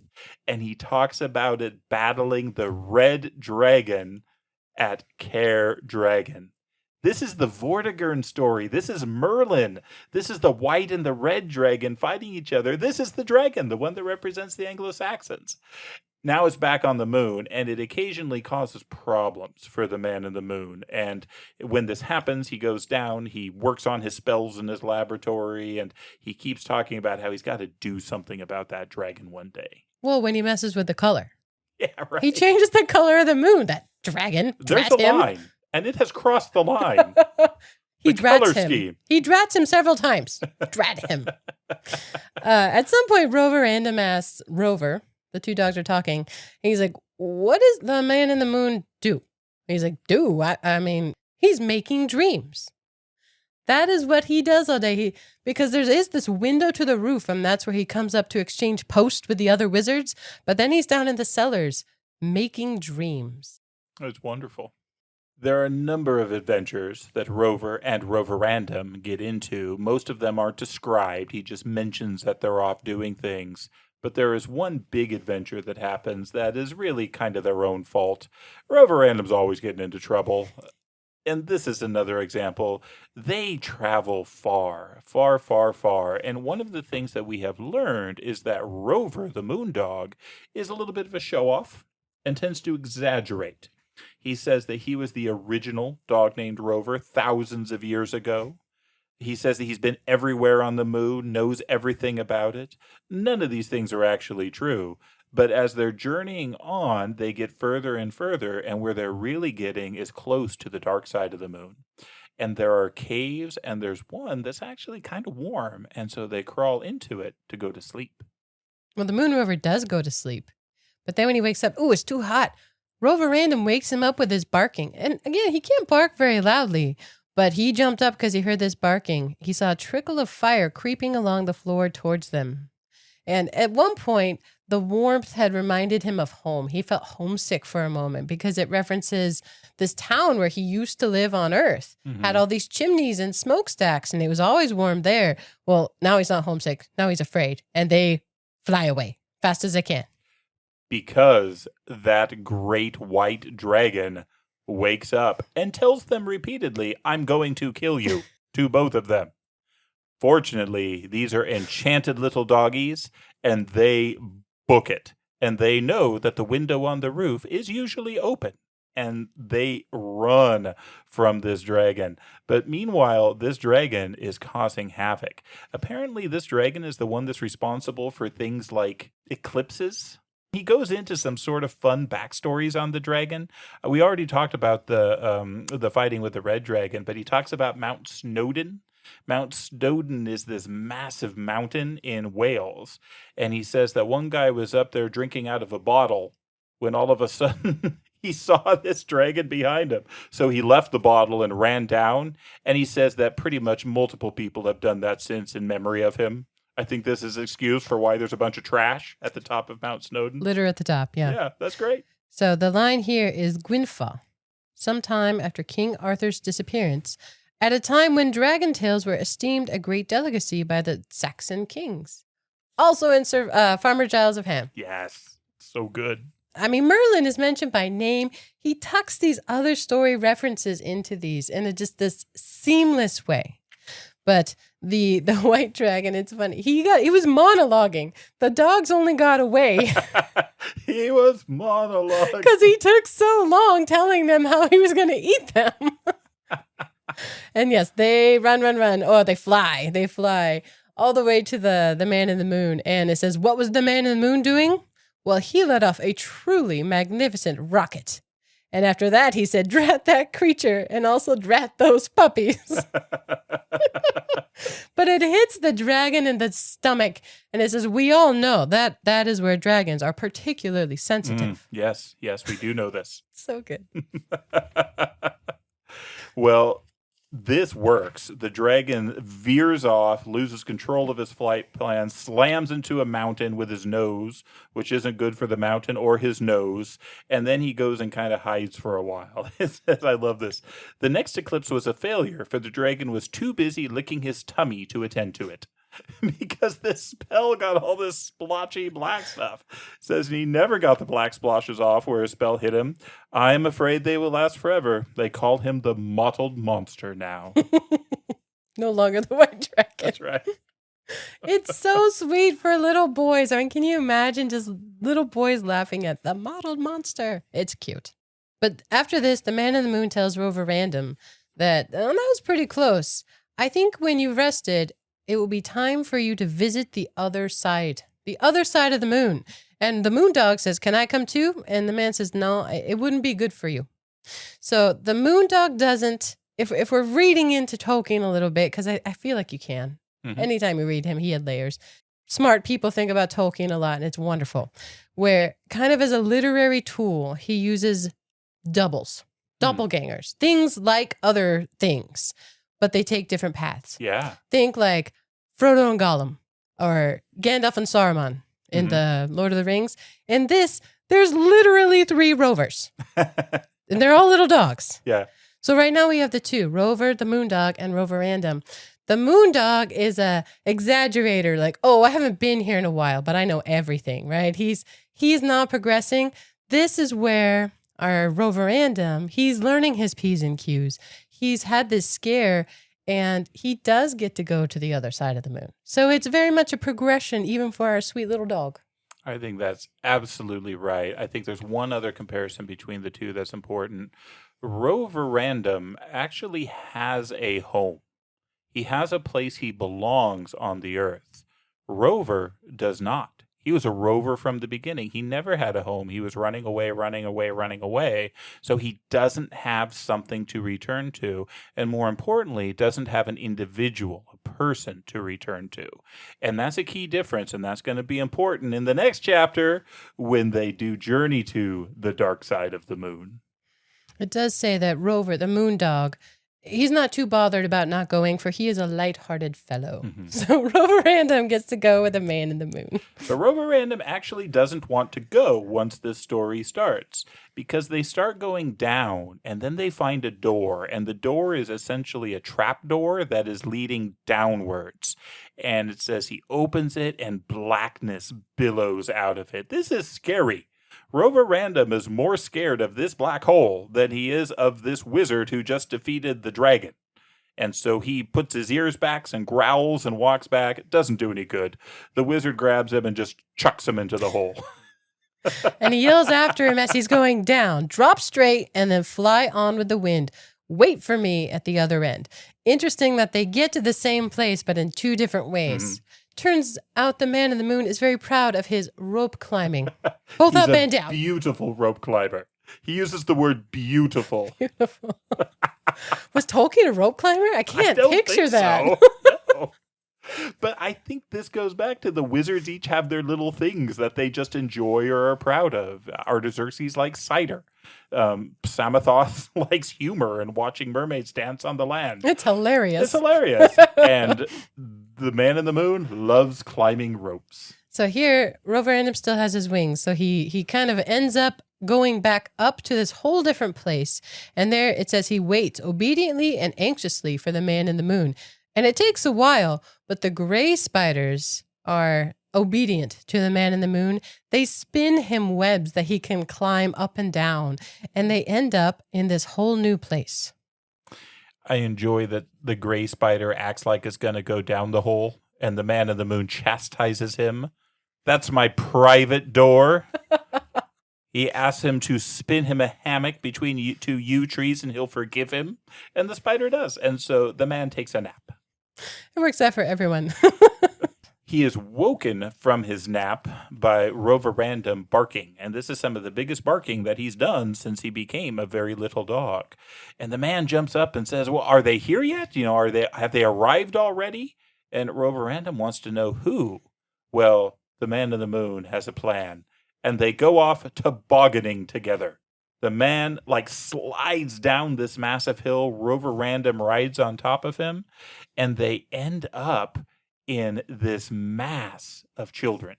B: And he talks about it battling the red dragon at Caer Dragon. This is the Vortigern story. This is Merlin. This is the white and the red dragon fighting each other. This is the dragon, the one that represents the Anglo-Saxons. Now it's back on the moon, and it occasionally causes problems for the Man in the Moon. And when this happens, he goes down, he works on his spells in his laboratory, and he keeps talking about how he's got to do something about that dragon one day.
A: Well, when he messes with the color.
B: Yeah, right.
A: He changes the color of the moon. That dragon.
B: There's a line. and it has crossed the line.
A: He
B: The color
A: drats him.
B: scheme.
A: He drats him several times. Drat him. At some point, Roverandom asks Rover, the two dogs are talking, and he's like, what does the man in the moon do? And he's like, I mean, he's making dreams. That is what he does all day. Because there is this window to the roof, and that's where he comes up to exchange post with the other wizards. But then he's down in the cellars making dreams.
B: It's wonderful. There are a number of adventures that Rover and Roverandom get into. Most of them aren't described. He just mentions that they're off doing things. But there is one big adventure that happens that is really kind of their own fault. Roverandom's always getting into trouble. And this is another example. They travel far, far, far, far. And one of the things that we have learned is that Rover, the moon dog, is a little bit of a show-off and tends to exaggerate. He says that he was the original dog named Rover thousands of years ago. He says that he's been everywhere on the moon, knows everything about it. None of these things are actually true. But as they're journeying on, they get further and further, and where they're really getting is close to the dark side of the moon. And there are caves, and there's one that's actually kind of warm, and so they crawl into it to go to sleep.
A: Well, the moon rover does go to sleep. But then when he wakes up, it's too hot. Roverandom wakes him up with his barking. And again, he can't bark very loudly, but he jumped up because he heard this barking. He saw a trickle of fire creeping along the floor towards them. And at one point, the warmth had reminded him of home. He felt homesick for a moment because it references this town where he used to live on Earth. Had all these chimneys and smokestacks, and it was always warm there. Well, now he's not homesick. Now he's afraid. And they fly away fast as they can.
B: Because that great white dragon wakes up and tells them repeatedly, I'm going to kill you, to both of them. Fortunately, these are enchanted little doggies, and they book it. And they know that the window on the roof is usually open, and they run from this dragon. But meanwhile, this dragon is causing havoc. Apparently, this dragon is the one that's responsible for things like eclipses. He goes into some sort of fun backstories on the dragon. We already talked about the fighting with the red dragon, but he talks about Mount Snowdon. Mount Snowdon is this massive mountain in Wales, and he says that one guy was up there drinking out of a bottle when all of a sudden he saw this dragon behind him. So he left the bottle and ran down, and he says that pretty much multiple people have done that since in memory of him. I think this is excuse for why there's a bunch of trash at the top of Mount Snowdon.
A: Litter at the top, yeah.
B: Yeah, that's great.
A: So the line here is Gwynfa, sometime after King Arthur's disappearance, at a time when dragon tails were esteemed a great delicacy by the Saxon kings. Also in Farmer Giles of Ham.
B: Yes, so good.
A: I mean, Merlin is mentioned by name. He tucks these other story references into these in just this seamless way. But the white dragon, it's funny. He was monologuing. The dogs only got away.
B: He was monologuing.
A: Because he took so long telling them how he was going to eat them. And yes, they run. Oh, they fly all the way to the man in the moon. And it says, what was the man in the moon doing? Well, he let off a truly magnificent rocket. And after that, he said, drat that creature and also drat those puppies. But it hits the dragon in the stomach. And it says, we all know that is where dragons are particularly sensitive.
B: Yes, we do know this.
A: So good.
B: Well, this works. The dragon veers off, loses control of his flight plan, slams into a mountain with his nose, which isn't good for the mountain or his nose, and then he goes and kind of hides for a while. I love this. The next eclipse was a failure, for the dragon was too busy licking his tummy to attend to it. Because this spell got all this splotchy black stuff. Says he never got the black splotches off where his spell hit him. I am afraid they will last forever. They call him the mottled monster now.
A: No longer the white dragon.
B: That's right.
A: It's so sweet for little boys. I mean, can you imagine just little boys laughing at the mottled monster? It's cute. But after this, the man in the moon tells Roverandom that that was pretty close. I think when you've rested, it will be time for you to visit the other side of the moon. And the moon dog says, can I come too? And the man says, no, it wouldn't be good for you. So the Moondog doesn't, if we're reading into Tolkien a little bit, because I feel like you can.
B: Mm-hmm.
A: Anytime you read him, he had layers. Smart people think about Tolkien a lot, and it's wonderful. Where kind of as a literary tool, he uses doubles, doppelgangers, things like other things, but they take different paths.
B: Yeah.
A: Think like Frodo and Gollum, or Gandalf and Saruman in the Lord of the Rings. In this, there's literally 3 rovers, and they're all little dogs.
B: Yeah.
A: So right now we have the 2, Rover, the Moondog, and Roverandom. The Moondog is a exaggerator, like, oh, I haven't been here in a while, but I know everything, right? He's not progressing. This is where our Roverandom, he's learning his P's and Q's. He's had this scare, and he does get to go to the other side of the moon. So it's very much a progression, even for our sweet little dog.
B: I think that's absolutely right. I think there's one other comparison between the two that's important. Roverandom actually has a home. He has a place he belongs on the earth. Rover does not. He was a rover from the beginning. He never had a home. He was running away. So he doesn't have something to return to. And more importantly, doesn't have an individual, a person to return to. And that's a key difference. And that's going to be important in the next chapter when they do journey to the dark side of the moon.
A: It does say that Rover, the Moondog, he's not too bothered about not going, for he is a light-hearted fellow. So Roverandom gets to go with the man in the moon.
B: But Roverandom actually doesn't want to go once this story starts, because they start going down, and then they find a door, and the door is essentially a trap door that is leading downwards. And it says he opens it, and blackness billows out of it. This is scary. Roverandom is more scared of this black hole than he is of this wizard who just defeated the dragon. And so he puts his ears back and growls and walks back. It doesn't do any good. The wizard grabs him and just chucks him into the hole.
A: And he yells after him as he's going down, drop straight and then fly on with the wind. Wait for me at the other end. Interesting that they get to the same place, but in 2 different ways. Turns out the man in the moon is very proud of his rope climbing. Both up and down.
B: Beautiful rope climber. He uses the word beautiful.
A: Beautiful. Was Tolkien a rope climber? I can't picture that.
B: No. But I think this goes back to the wizards each have their little things that they just enjoy or are proud of. Artaxerxes likes cider. Samathoth likes humor and watching mermaids dance on the land.
A: It's hilarious.
B: And the man in the moon loves climbing ropes.
A: So here, Roverandom still has his wings. So he kind of ends up going back up to this whole different place. And there it says he waits obediently and anxiously for the man in the moon. And it takes a while, but the gray spiders are obedient to the man in the moon. They spin him webs that he can climb up and down, and they end up in this whole new place.
B: I enjoy that the gray spider acts like it's going to go down the hole, and the man in the moon chastises him. That's my private door. He asks him to spin him a hammock between 2 yew trees, and he'll forgive him. And the spider does. And so the man takes a nap.
A: It works out for everyone.
B: He is woken from his nap by Roverandom barking. And this is some of the biggest barking that he's done since he became a very little dog. And the man jumps up and says, well, are they here yet? Have they arrived already? And Roverandom wants to know who. Well, the man in the moon has a plan. And they go off tobogganing together. The man slides down this massive hill. Roverandom rides on top of him. And they end up in this mass of children.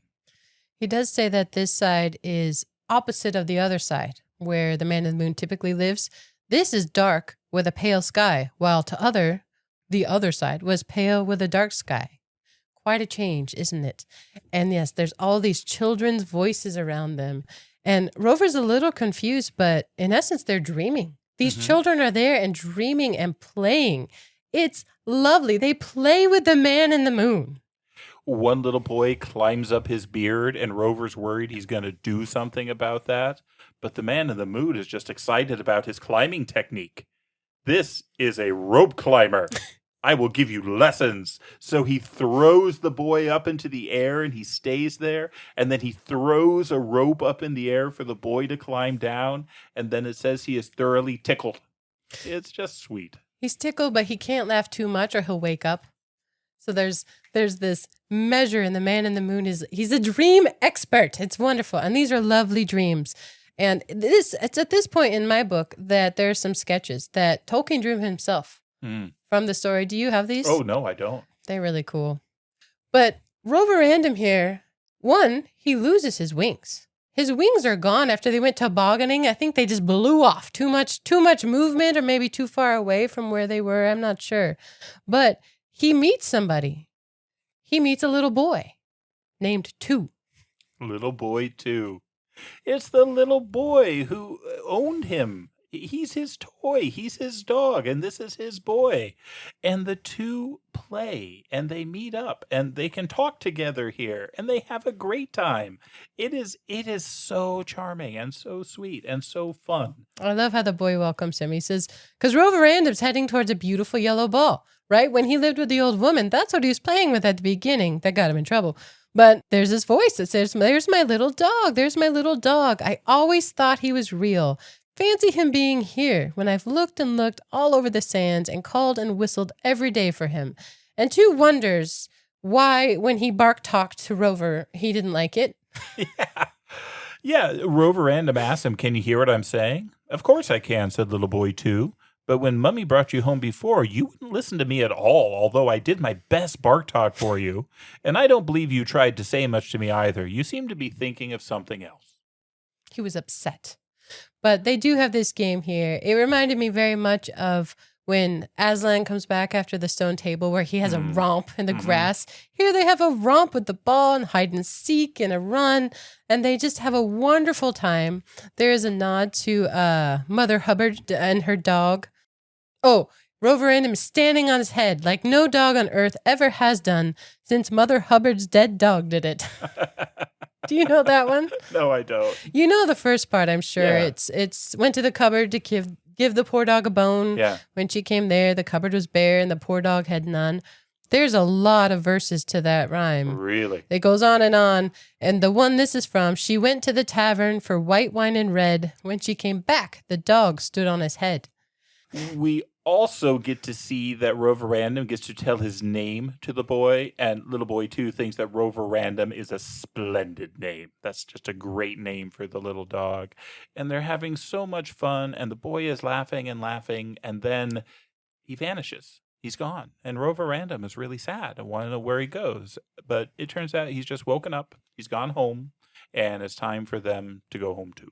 A: He does say that this side is opposite of the other side, where the man in the moon typically lives. This is dark with a pale sky, while the other side was pale with a dark sky. Quite a change, isn't it? And yes, there's all these children's voices around them. And Rover's a little confused, but in essence, they're dreaming. These children are there and dreaming and playing. It's lovely. They play with the man in the moon.
B: One little boy climbs up his beard, and Rover's worried he's going to do something about that. But the man in the moon is just excited about his climbing technique. This is a rope climber. I will give you lessons. So he throws the boy up into the air and he stays there. And then he throws a rope up in the air for the boy to climb down. And then it says he is thoroughly tickled. It's just sweet.
A: He's tickled, but he can't laugh too much or he'll wake up. So there's this measure, and the man in the moon he's a dream expert. It's wonderful. And these are lovely dreams. And it's at this point in my book that there are some sketches that Tolkien drew himself from the story. Do you have these?
B: Oh, no, I don't.
A: They're really cool. But Roverandom here, one, he loses his wings. His wings are gone after they went tobogganing. I think they just blew off. Too much movement, or maybe too far away from where they were. I'm not sure. But he meets somebody. He meets a little boy named Two.
B: Little boy, too. It's the little boy who owned him. He's his toy. He's his dog, and this is his boy. And the two play, and they meet up, and they can talk together here, and they have a great time. It is so charming and so sweet and so fun.
A: I love how the boy welcomes him. He says, because Roverandom's heading towards a beautiful yellow ball, right? When he lived with the old woman, that's what he was playing with at the beginning. That got him in trouble. But there's this voice that says, there's my little dog. There's my little dog. I always thought he was real. Fancy him being here when I've looked and looked all over the sands and called and whistled every day for him. And Two wonders why, when he talked to Rover, he didn't like it.
B: Yeah, Roverandom asked him, can you hear what I'm saying? Of course I can, said little boy Two. But when Mummy brought you home before, you wouldn't listen to me at all, although I did my best bark talk for you. And I don't believe you tried to say much to me either. You seem to be thinking of something else.
A: He was upset. But they do have this game here. It reminded me very much of when Aslan comes back after the stone table where he has a romp in the grass. Here they have a romp with the ball and hide and seek and a run, and they just have a wonderful time. There is a nod to Mother Hubbard and her dog. Oh, Roverandom is standing on his head like no dog on earth ever has done since Mother Hubbard's dead dog did it. Do you know that one?
B: No, I don't.
A: You know the first part, I'm sure.
B: Yeah.
A: It's went to the cupboard to give the poor dog a bone.
B: Yeah.
A: When she came there, the cupboard was bare and the poor dog had none. There's a lot of verses to that rhyme.
B: Really?
A: It goes on. And the one this is from, she went to the tavern for white wine and red. When she came back, the dog stood on his head.
B: We also get to see that Roverandom gets to tell his name to the boy, and little boy Two thinks that Roverandom is a splendid name. That's just a great name for the little dog. And they're having so much fun, and the boy is laughing and laughing, and then he vanishes. He's gone. And Roverandom is really sad and want to know where he goes. But it turns out he's just woken up, he's gone home, and it's time for them to go home too.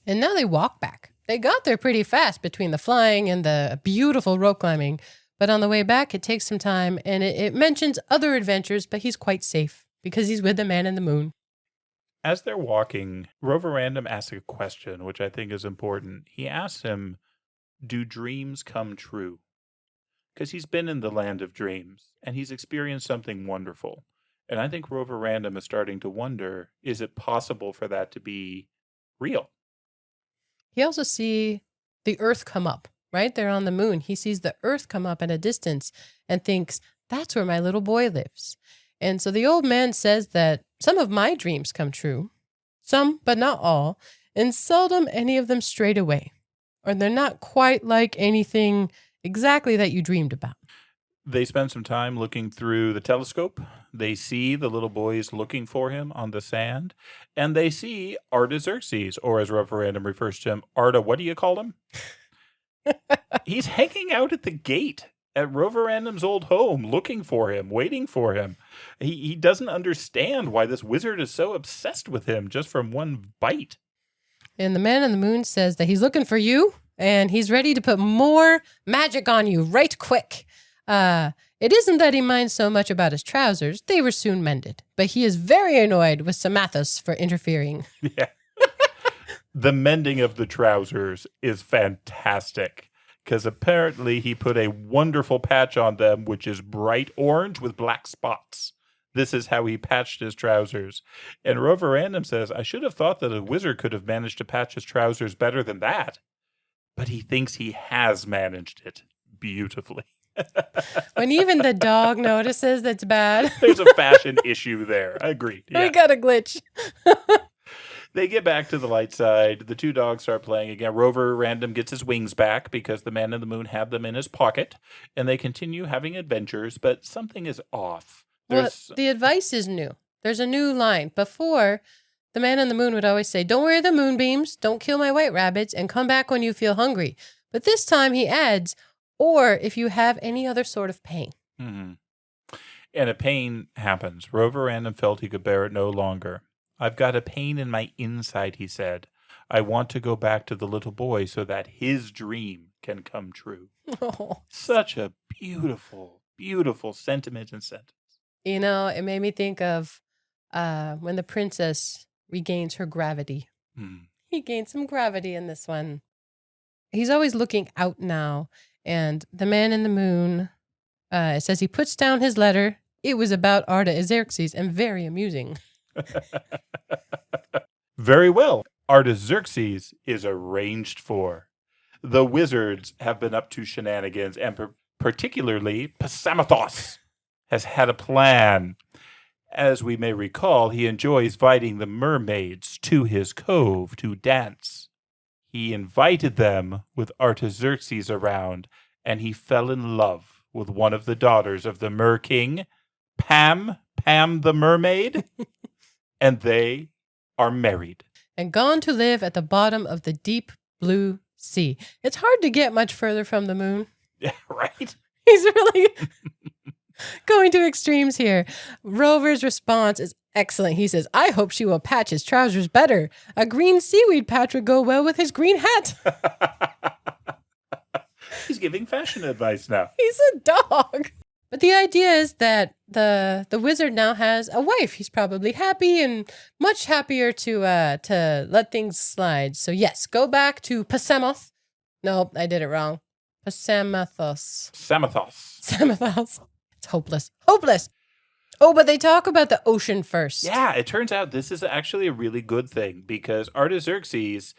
A: And now they walk back. They got there pretty fast between the flying and the beautiful rope climbing. But on the way back, it takes some time, and it mentions other adventures, but he's quite safe because he's with the man in the moon.
B: As they're walking, Roverandom asks a question, which I think is important. He asks him, do dreams come true? Because he's been in the land of dreams, and he's experienced something wonderful. And I think Roverandom is starting to wonder, is it possible for that to be real?
A: He also sees the earth come up, right? They're on the moon. He sees the earth come up at a distance and thinks, that's where my little boy lives. And so the old man says that some of my dreams come true, some, but not all, and seldom any of them straight away, or they're not quite like anything exactly that you dreamed about.
B: They spend some time looking through the telescope. They see the little boys looking for him on the sand, and they see Artaxerxes, or as Roverandom refers to him, Arta, what do you call him? He's hanging out at the gate at Roverandom's old home, looking for him, waiting for him. He doesn't understand why this wizard is so obsessed with him just from one bite.
A: And the man on the moon says that he's looking for you, and he's ready to put more magic on you right quick. It isn't that he minds so much about his trousers. They were soon mended. But he is very annoyed with Samathus for interfering.
B: Yeah. The mending of the trousers is fantastic. Because apparently he put a wonderful patch on them, which is bright orange with black spots. This is how he patched his trousers. And Roverandom says, I should have thought that a wizard could have managed to patch his trousers better than that. But he thinks he has managed it beautifully.
A: When even the dog notices that's bad.
B: There's a fashion issue there. Agreed. Yeah.
A: We got a glitch.
B: They get back to the light side. The two dogs start playing again. Roverandom gets his wings back because the man in the moon had them in his pocket. And they continue having adventures, but something is off.
A: Well, the advice is new. There's a new line. Before, the man in the moon would always say, don't wear the moonbeams, don't kill my white rabbits, and come back when you feel hungry. But this time he adds, or if you have any other sort of pain.
B: Mm-hmm. And a pain happens. Roverandom felt he could bear it no longer. I've got a pain in my inside, he said. I want to go back to the little boy so that his dream can come true.
A: Oh.
B: Such a beautiful, beautiful sentiment and sentence.
A: You know, it made me think of when the princess regains her gravity. He gained some gravity in this one. He's always looking out now. And the man in the moon, it says he puts down his letter. It was about Artaxerxes and very amusing.
B: Very well. Artaxerxes is arranged for. The wizards have been up to shenanigans, and particularly Pasamathos has had a plan. As we may recall, he enjoys inviting the mermaids to his cove to dance. He invited them with Artaxerxes around, and he fell in love with one of the daughters of the Mer King, Pam the mermaid, and they are married.
A: And gone to live at the bottom of the deep blue sea. It's hard to get much further from the moon.
B: Yeah, right?
A: He's really going to extremes here. Rover's response is excellent. He says, I hope she will patch his trousers better. A green seaweed patch would go well with his green hat.
B: He's giving fashion advice now.
A: He's a dog. But the idea is that the wizard now has a wife. He's probably happy and much happier to let things slide. So yes, go back to Pasamoth. No, I did it wrong. Pasamathos. Samathos. It's hopeless. Hopeless. Oh, but they talk about the ocean first.
B: Yeah, it turns out this is actually a really good thing because Artaxerxes,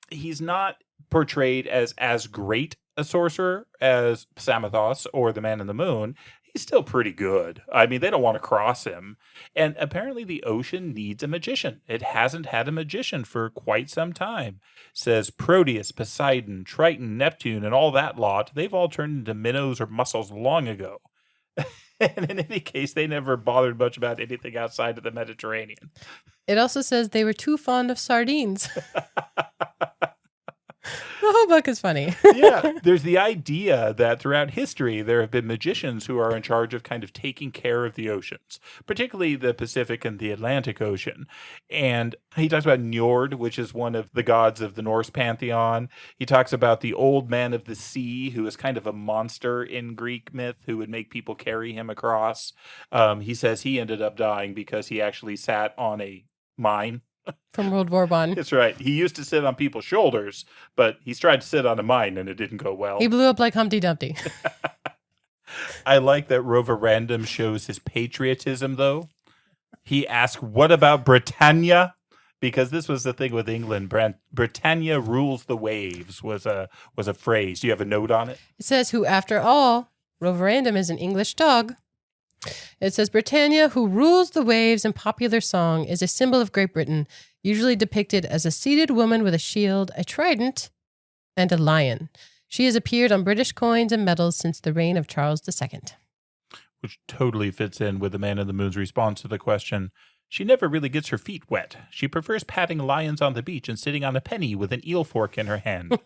B: he's not portrayed as great a sorcerer as Pasamathos or the Man in the Moon. He's still pretty good. I mean, they don't want to cross him. And apparently the ocean needs a magician. It hasn't had a magician for quite some time. Says Proteus, Poseidon, Triton, Neptune, and all that lot, they've all turned into minnows or mussels long ago. And in any case, they never bothered much about anything outside of the Mediterranean.
A: It also says they were too fond of sardines. The whole book is funny.
B: Yeah, there's the idea that throughout history, there have been magicians who are in charge of kind of taking care of the oceans, particularly the Pacific and the Atlantic Ocean. And he talks about Njord, which is one of the gods of the Norse pantheon. He talks about the old man of the sea, who is kind of a monster in Greek myth who would make people carry him across. He says he ended up dying because he actually sat on a mine.
A: From World War I.
B: That's right. He used to sit on people's shoulders, but he's tried to sit on a mine and it didn't go well.
A: He blew up like Humpty Dumpty.
B: I like that Roverandom shows his patriotism, though. He asked, what about Britannia? Because this was the thing with England. Britannia rules the waves was a phrase. Do you have a note on it?
A: It says, who after all, Roverandom is an English dog. It says, Britannia, who rules the waves in popular song, is a symbol of Great Britain, usually depicted as a seated woman with a shield, a trident, and a lion. She has appeared on British coins and medals since the reign of Charles II.
B: Which totally fits in with the Man in the Moon's response to the question. She never really gets her feet wet. She prefers patting lions on the beach and sitting on a penny with an eel fork in her hand.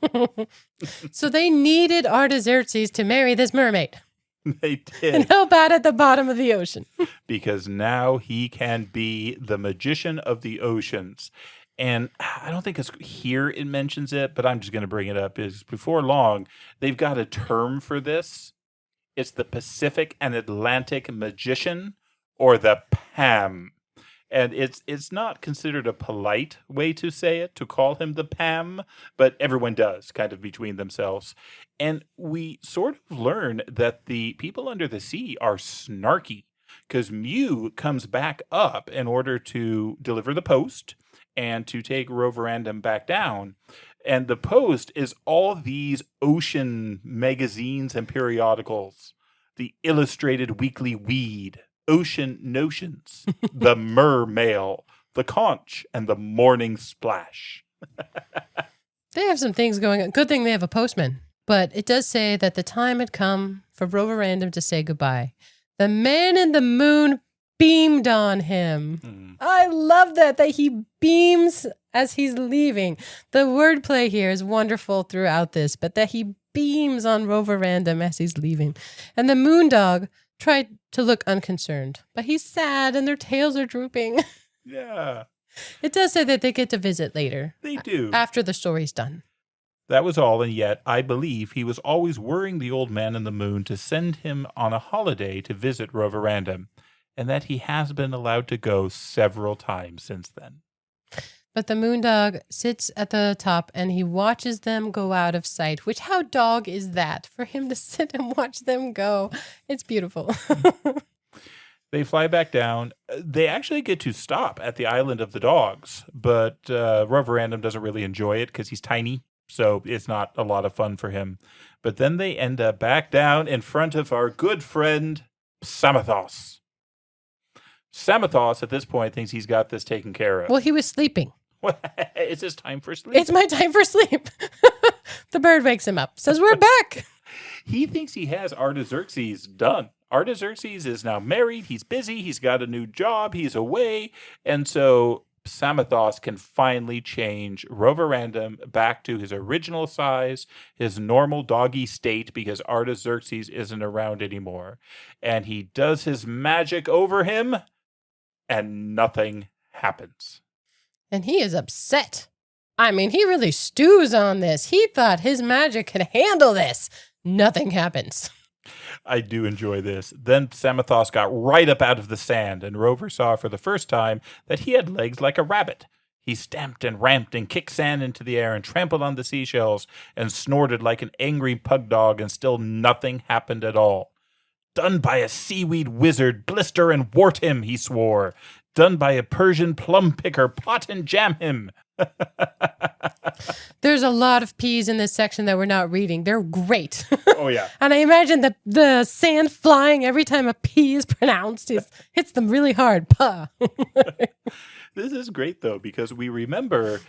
A: So they needed Artaxerxes to marry this mermaid.
B: They did.
A: And help out at the bottom of the ocean.
B: Because now he can be the magician of the oceans. And I don't think it's here it mentions it, but I'm just going to bring it up, is before long, they've got a term for this. It's the Pacific and Atlantic magician, or the PAM. And it's not considered a polite way to say it, to call him the PAM, but everyone does, kind of between themselves. And we sort of learn that the people under the sea are snarky, because Mew comes back up in order to deliver the post and to take Roverandom back down. And the post is all these ocean magazines and periodicals the Illustrated Weekly Weed, Ocean Notions, the Mermail, the Conch, and the Morning Splash.
A: They have some things going on. Good thing they have a postman. But it does say that the time had come for Roverandom to say goodbye. The man in the moon beamed on him. I love that he beams as he's leaving. The wordplay here is wonderful throughout this, but that he beams on Roverandom as he's leaving. And the moon dog tried to look unconcerned, but he's sad and their tails are drooping.
B: Yeah.
A: It does say that they get to visit later.
B: They do.
A: After the story's done.
B: That was all, and yet I believe he was always worrying the old man in the moon to send him on a holiday to visit Roverandom, and that he has been allowed to go several times since then.
A: But the moon dog sits at the top and he watches them go out of sight, which how dog is that for him to sit and watch them go? It's beautiful.
B: They fly back down. They actually get to stop at the island of the dogs, but Roverandom doesn't really enjoy it because he's tiny, so it's not a lot of fun for him. But then they end up back down in front of our good friend, Samathos. Samathos, at this point, thinks he's got this taken care of.
A: Well, he was sleeping.
B: It's his time for sleep.
A: It's my time for sleep. The bird wakes him up, says, we're back.
B: He thinks he has Artaxerxes done. Artaxerxes is now married. He's busy. He's got a new job. He's away. And so Samathos can finally change Roverandom back to his original size, his normal doggy state, because Artaxerxes isn't around anymore. And he does his magic over him, and nothing happens.
A: And he is upset. I mean, he really stews on this. He thought his magic could handle this. Nothing happens.
B: I do enjoy this. Then Samathos got right up out of the sand, and Rover saw for the first time that he had legs like a rabbit. He stamped and ramped and kicked sand into the air and trampled on the seashells and snorted like an angry pug dog, and still nothing happened at all. Done by a seaweed wizard, blister and wart him, he swore. Done by a Persian plum picker, pot and jam him.
A: There's a lot of P's in this section that we're not reading. They're great.
B: Oh, yeah.
A: And I imagine the sand flying every time a P is pronounced hits them really hard. Puh.
B: This is great, though, because we remember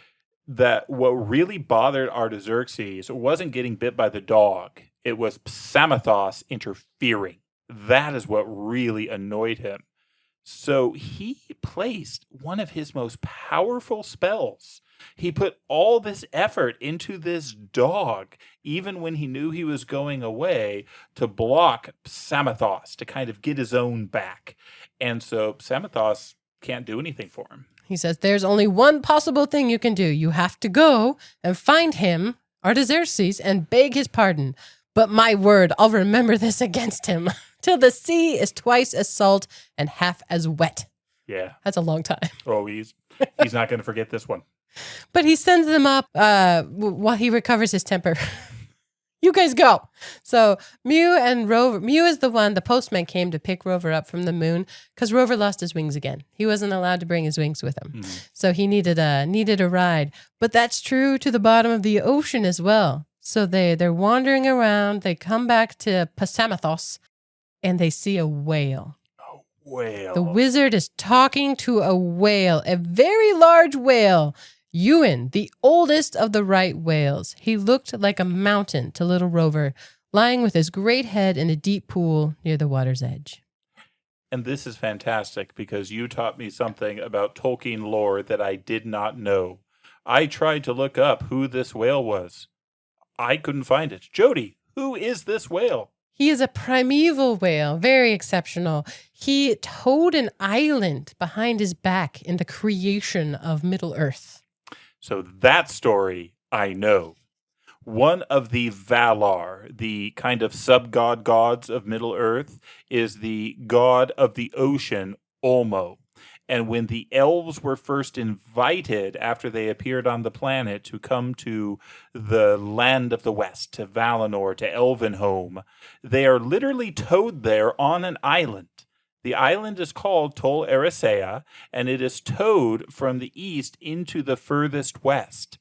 B: that what really bothered Artaxerxes wasn't getting bit by the dog. It was Samathos interfering. That is what really annoyed him. So he placed one of his most powerful spells. He put all this effort into this dog, even when he knew he was going away, to block Samathos, to kind of get his own back. And so Samathos can't do anything for him.
A: He says, there's only one possible thing you can do. You have to go and find him, Artaxerxes, and beg his pardon. But my word, I'll remember this against him. Till the sea is twice as salt and half as wet.
B: Yeah.
A: That's a long time.
B: Oh, he's not going to forget this one.
A: But he sends them up while he recovers his temper. You guys go. So Mew and Rover. Mew is the postman came to pick Rover up from the moon because Rover lost his wings again. He wasn't allowed to bring his wings with him. So he needed a ride. But that's true to the bottom of the ocean as well. So they're wandering around. They come back to Pasamathos. And they see a whale.
B: A whale.
A: The wizard is talking to a whale, a very large whale. Ewan, the oldest of the right whales. He looked like a mountain to little Rover, lying with his great head in a deep pool near the water's edge.
B: And this is fantastic because you taught me something about Tolkien lore that I did not know. I tried to look up who this whale was. I couldn't find it. Jody, who is this whale?
A: He is a primeval whale, very exceptional. He towed an island behind his back in the creation of Middle-earth.
B: So that story I know. One of the Valar, the kind of sub-god gods of Middle-earth, is the god of the ocean, Ulmo. And when the elves were first invited after they appeared on the planet to come to the land of the west, to Valinor, to Elvenhome, they are literally towed there on an island. The island is called Tol Eressëa, and it is towed from the east into the furthest west.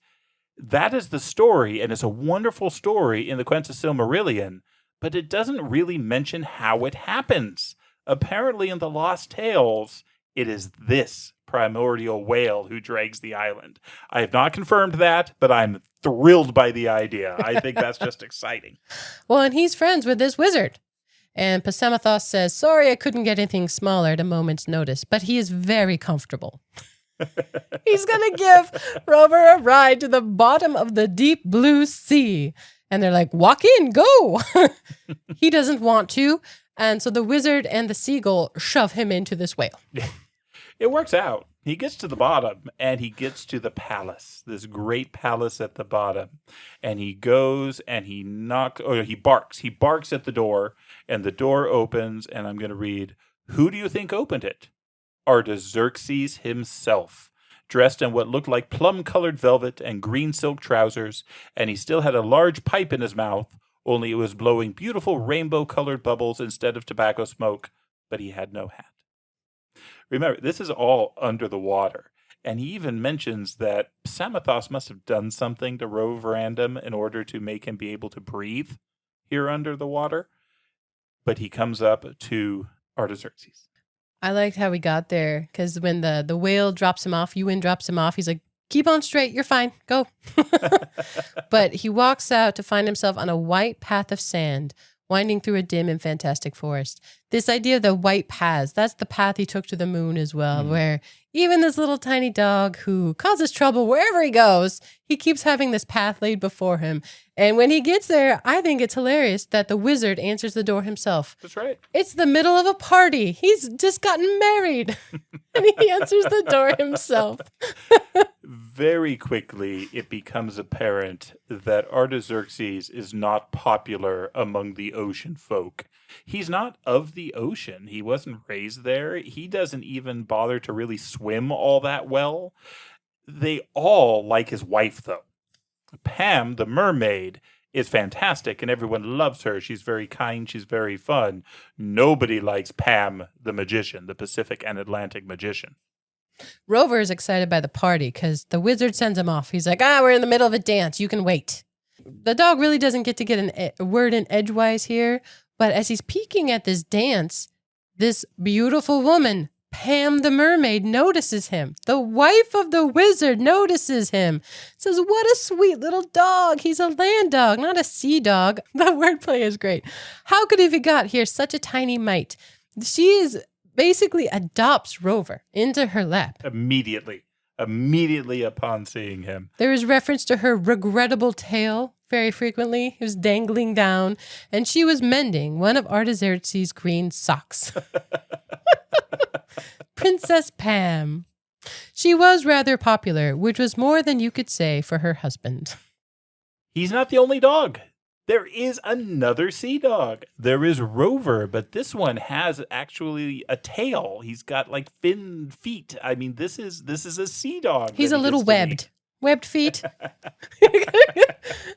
B: That is the story, and it's a wonderful story in the Quenta Silmarillion, but it doesn't really mention how it happens. Apparently, in the Lost Tales, it is this primordial whale who drags the island. I have not confirmed that, but I'm thrilled by the idea. I think that's just exciting.
A: Well, and he's friends with this wizard. And Pasamathos says, sorry, I couldn't get anything smaller at a moment's notice, but he is very comfortable. He's going to give Rover a ride to the bottom of the deep blue sea. And they're like, walk in, go. He doesn't want to. And so the wizard and the seagull shove him into this whale.
B: It works out. He gets to the bottom and he gets to the palace, this great palace at the bottom. And he goes and he barks. He barks at the door and the door opens. And I'm going to read, who do you think opened it? Artaxerxes himself, dressed in what looked like plum-colored velvet and green silk trousers. And he still had a large pipe in his mouth, only it was blowing beautiful rainbow-colored bubbles instead of tobacco smoke. But he had no hat. Remember, this is all under the water. And he even mentions that Pasamathos must have done something to Roverandom in order to make him be able to breathe here under the water. But he comes up to Artaxerxes.
A: I liked how we got there because when the whale drops him off, Ewan drops him off, he's like, keep on straight, you're fine, go. But he walks out to find himself on a white path of sand, winding through a dim and fantastic forest. This idea of the white paths, that's the path he took to the moon as well, where even this little tiny dog who causes trouble wherever he goes, he keeps having this path laid before him. And when he gets there, I think it's hilarious that the wizard answers the door himself.
B: That's right.
A: It's the middle of a party. He's just gotten married. And he answers the door himself.
B: Very quickly, it becomes apparent that Artaxerxes is not popular among the ocean folk. He's not of the ocean. He wasn't raised there. He doesn't even bother to really swim all that well. They all like his wife, though. Pam, the mermaid, is fantastic, and everyone loves her. She's very kind. She's very fun. Nobody likes Pam, the magician, the Pacific and Atlantic magician.
A: Rover is excited by the party because the wizard sends him off. He's like, we're in the middle of a dance. You can wait. The dog really doesn't get to get a word in edgewise here, but as he's peeking at this dance, this beautiful woman, Pam the mermaid, notices him. The wife of the wizard notices him. Says, what a sweet little dog. He's a land dog, not a sea dog. The wordplay is great. How could he have got here such a tiny mite? She basically adopts Rover into her lap. Immediately
B: upon seeing him.
A: There is reference to her regrettable tail very frequently. It was dangling down, and she was mending one of Artaxerxes' green socks. Princess Pam. She was rather popular, which was more than you could say for her husband.
B: He's not the only dog. There is another sea dog. There is Rover, but this one has actually a tail. He's got like fin feet. I mean, this is a sea dog.
A: He's a little webbed feet.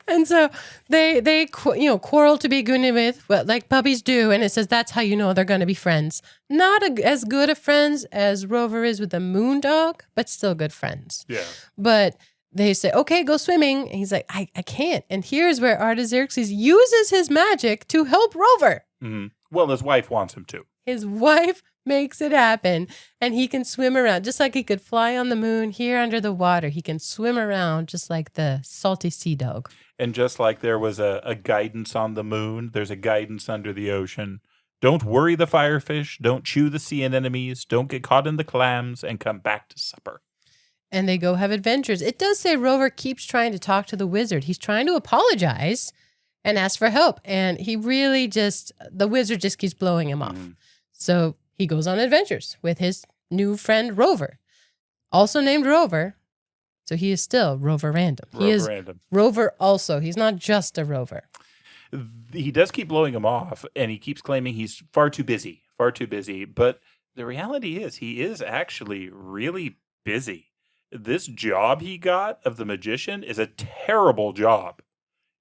A: And so they quarrel to begin with, like puppies do, and it says that's how you know they're going to be friends. Not as good of friends as Rover is with the moon dog, but still good friends.
B: Yeah.
A: But they say, okay, go swimming. And he's like, I can't. And here's where Artaxerxes uses his magic to help Rover.
B: Mm-hmm. Well, his wife wants him to.
A: His wife makes it happen, and he can swim around. Just like he could fly on the moon, here under the water, he can swim around just like the salty sea dog.
B: And just like there was a guidance on the moon, there's a guidance under the ocean. Don't worry the firefish, don't chew the sea anemones, don't get caught in the clams, and come back to supper.
A: And they go have adventures. It does say Rover keeps trying to talk to the wizard. He's trying to apologize and ask for help. And he really the wizard just keeps blowing him off. So he goes on adventures with his new friend Rover, also named Rover. So he is still Roverandom. He is Rover also. He's not just a rover.
B: He does keep blowing him off, and he keeps claiming he's far too busy. But the reality is he is actually really busy. This job he got of the magician is a terrible job.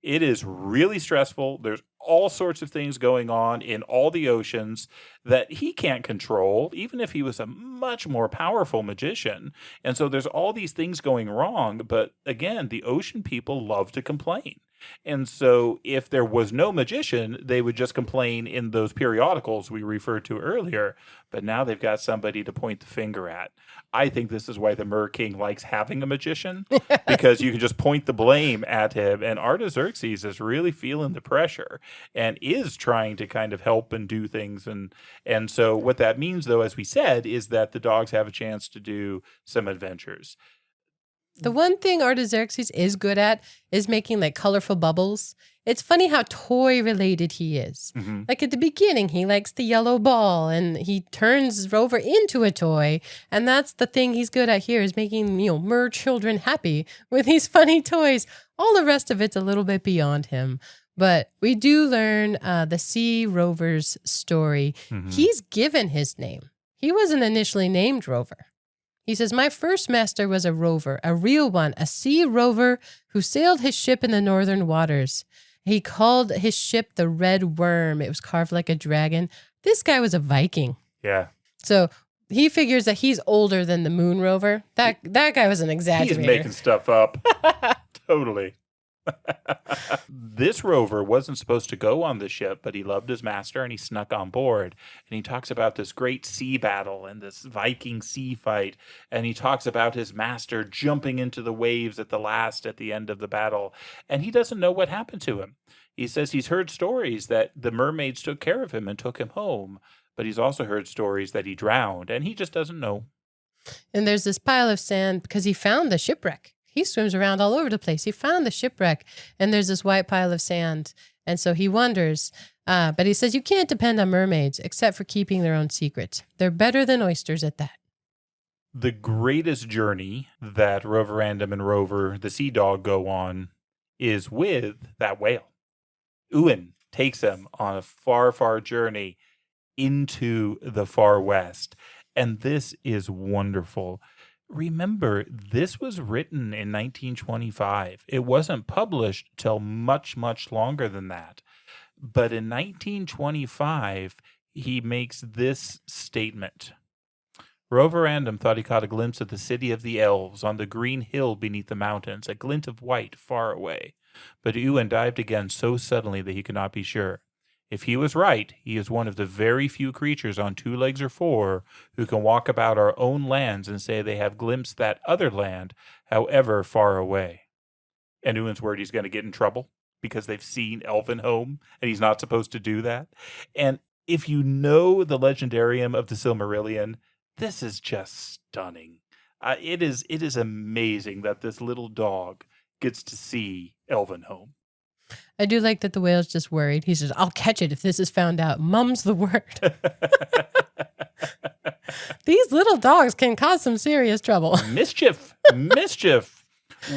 B: It is really stressful. There's all sorts of things going on in all the oceans that he can't control, even if he was a much more powerful magician. And so there's all these things going wrong. But again, the ocean people love to complain. And so if there was no magician, they would just complain in those periodicals we referred to earlier. But now they've got somebody to point the finger at. I think this is why the Mer King likes having a magician, because you can just point the blame at him. And Artaxerxes is really feeling the pressure and is trying to kind of help and do things. And so what that means, though, as we said, is that the dogs have a chance to do some adventures.
A: The one thing Artaxerxes is good at is making like colorful bubbles. It's funny how toy related he is.
B: Mm-hmm.
A: Like at the beginning, he likes the yellow ball and he turns Rover into a toy. And that's the thing he's good at here is making, mer children happy with these funny toys. All the rest of it's a little bit beyond him. But we do learn the Sea Rover's story.
B: Mm-hmm.
A: He's given his name. He wasn't initially named Rover. He says, my first master was a rover, a real one, a sea rover who sailed his ship in the northern waters. He called his ship the Red Worm. It was carved like a dragon. This guy was a Viking.
B: Yeah.
A: So he figures that he's older than the moon rover. That guy was an exaggerator.
B: He's making stuff up. Totally. This rover wasn't supposed to go on the ship, but he loved his master and he snuck on board. And he talks about this great sea battle and this Viking sea fight. And he talks about his master jumping into the waves at the end of the battle. And he doesn't know what happened to him. He says he's heard stories that the mermaids took care of him and took him home. But he's also heard stories that he drowned and he just doesn't know.
A: And there's this pile of sand because he found the shipwreck. He swims around all over the place. He found the shipwreck, and there's this white pile of sand. And so he wonders, but he says you can't depend on mermaids except for keeping their own secrets. They're better than oysters at that.
B: The greatest journey that Roverandom and Rover, the sea dog, go on is with that whale. Ewan takes them on a far, far journey into the far west. And this is wonderful. Remember, this was written in 1925. It wasn't published till much, much longer than that. But in 1925, he makes this statement. Roverandom thought he caught a glimpse of the city of the elves on the green hill beneath the mountains, a glint of white far away. But Ewan dived again so suddenly that he could not be sure. If he was right, he is one of the very few creatures on 2 legs or 4 who can walk about our own lands and say they have glimpsed that other land, however far away. And Ewan's worried he's going to get in trouble because they've seen Elvenhome and he's not supposed to do that. And if you know the legendarium of the Silmarillion, this is just stunning. It is amazing that this little dog gets to see Elvenhome.
A: I do like that the whale's just worried. He says, I'll catch it if this is found out. Mum's the word. These little dogs can cause some serious trouble.
B: Mischief.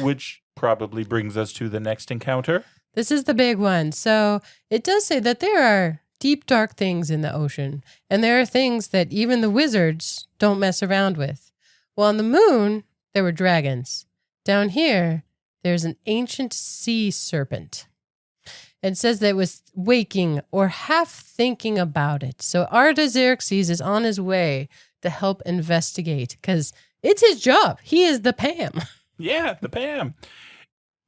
B: Which probably brings us to the next encounter.
A: This is the big one. So it does say that there are deep, dark things in the ocean. And there are things that even the wizards don't mess around with. Well, on the moon, there were dragons. Down here, there's an ancient sea serpent. It says that it was waking or half thinking about it. So Artaxerxes is on his way to help investigate because it's his job. He is the Pam.
B: Yeah, the Pam.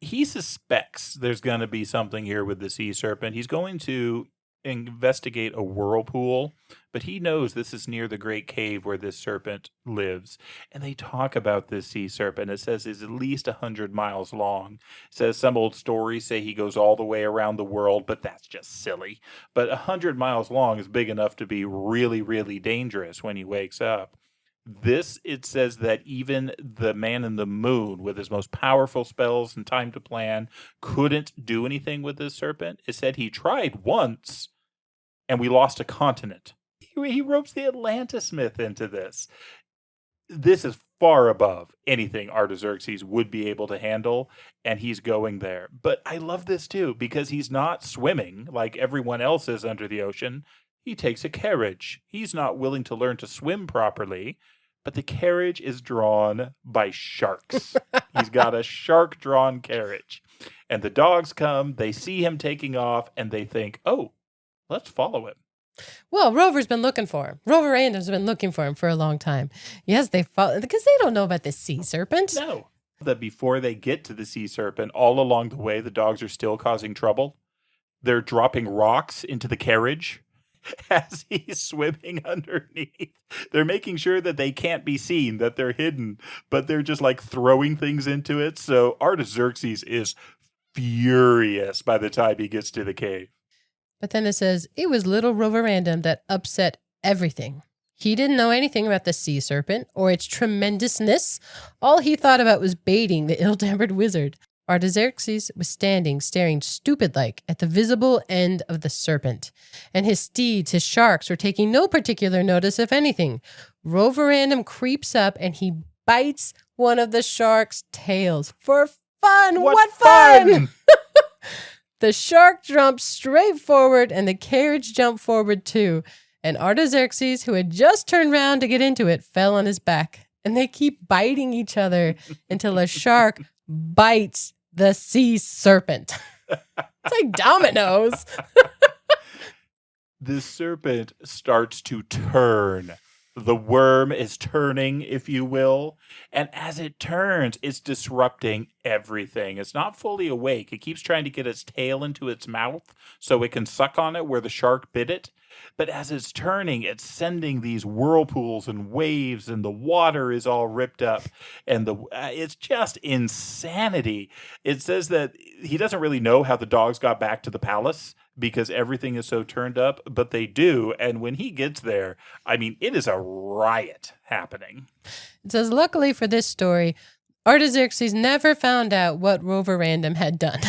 B: He suspects there's going to be something here with the sea serpent. He's going to investigate a whirlpool, but he knows this is near the great cave where this serpent lives. And they talk about this sea serpent. It says it's at least 100 miles long. It says some old stories say he goes all the way around the world, but that's just silly. But 100 miles long is big enough to be really, really dangerous when he wakes up. It says that even the man in the moon with his most powerful spells and time to plan couldn't do anything with this serpent. It said he tried once and we lost a continent. He ropes the Atlantis myth into this. This is far above anything Artaxerxes would be able to handle, and he's going there. But I love this too, because he's not swimming like everyone else is under the ocean. He takes a carriage. He's not willing to learn to swim properly, but the carriage is drawn by sharks. He's got a shark-drawn carriage. And the dogs come, they see him taking off, and they think, oh, let's follow him.
A: Well, Rover's been looking for him. Roverandom's been looking for him for a long time. Yes, they follow because they don't know about the sea serpent.
B: No. that before they get to the sea serpent, all along the way, the dogs are still causing trouble. They're dropping rocks into the carriage as he's swimming underneath. They're making sure that they can't be seen, that they're hidden, but they're just like throwing things into it. So Artaxerxes is furious by the time he gets to the cave.
A: But then it says, it was little Roverandom that upset everything. He didn't know anything about the sea serpent or its tremendousness. All he thought about was baiting the ill-tempered wizard. Artaxerxes was standing, staring stupid-like at the visible end of the serpent. And his steeds, his sharks, were taking no particular notice of anything. Roverandom creeps up and he bites one of the shark's tails. For fun! What fun! The shark jumped straight forward and the carriage jumped forward too. And Artaxerxes, who had just turned round to get into it, fell on his back. And they keep biting each other until a shark bites the sea serpent. It's like dominoes.
B: The serpent starts to turn. The worm is turning, if you will. And as it turns, it's disrupting everything. It's not fully awake. It keeps trying to get its tail into its mouth so it can suck on it where the shark bit it. But as it's turning, it's sending these whirlpools and waves, and the water is all ripped up. And it's just insanity. It says that he doesn't really know how the dogs got back to the palace because everything is so turned up, but they do. And when he gets there, I mean, it is a riot happening.
A: It says, luckily for this story, Artaxerxes never found out what Roverandom had done.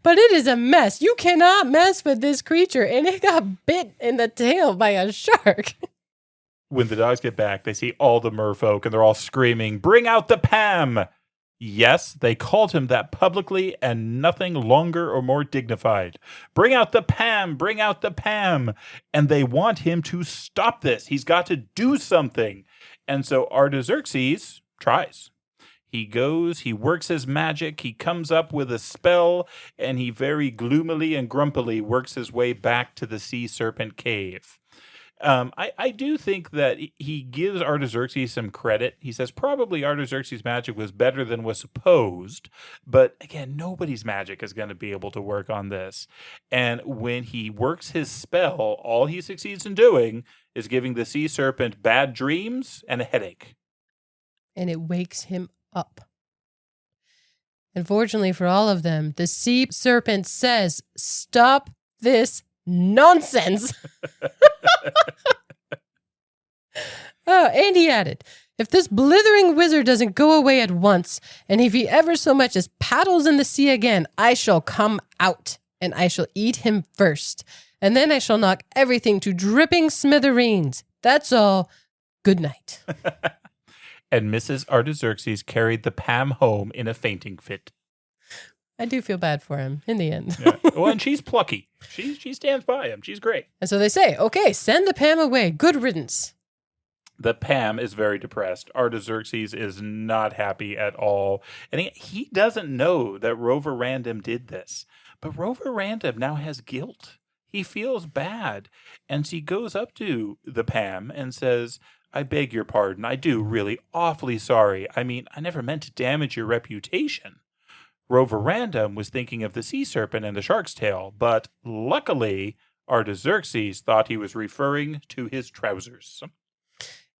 A: But it is a mess. You cannot mess with this creature, and it got bit in the tail by a shark.
B: When the dogs get back, they see all the merfolk, and they're all screaming, "Bring out the Pam!" Yes, they called him that publicly, and nothing longer or more dignified. Bring out the Pam! Bring out the Pam! And they want him to stop this. He's got to do something. And so Artaxerxes tries. He goes, he works his magic, he comes up with a spell, and he very gloomily and grumpily works his way back to the sea serpent cave. I do think that he gives Artaxerxes some credit. He says probably Artaxerxes' magic was better than was supposed, but again, nobody's magic is going to be able to work on this. And when he works his spell, all he succeeds in doing is giving the sea serpent bad dreams and a headache.
A: And it wakes him up. Unfortunately for all of them, the sea serpent says, "Stop this nonsense." Oh, and he added, "If this blithering wizard doesn't go away at once, and if he ever so much as paddles in the sea again, I shall come out, and I shall eat him first, and then I shall knock everything to dripping smithereens. That's all. Good night."
B: And Mrs. Artaxerxes carried the Pam home in a fainting fit.
A: I do feel bad for him in the end.
B: Yeah. Well, and she's plucky. She stands by him. She's great.
A: And so they say, okay, send the Pam away. Good riddance.
B: The Pam is very depressed. Artaxerxes is not happy at all. And he doesn't know that Roverandom did this. But Roverandom now has guilt. He feels bad. And she goes up to the Pam and says, "I beg your pardon. I do really awfully sorry. I mean, I never meant to damage your reputation." Roverandom was thinking of the sea serpent and the shark's tail, but luckily, Artaxerxes thought he was referring to his trousers.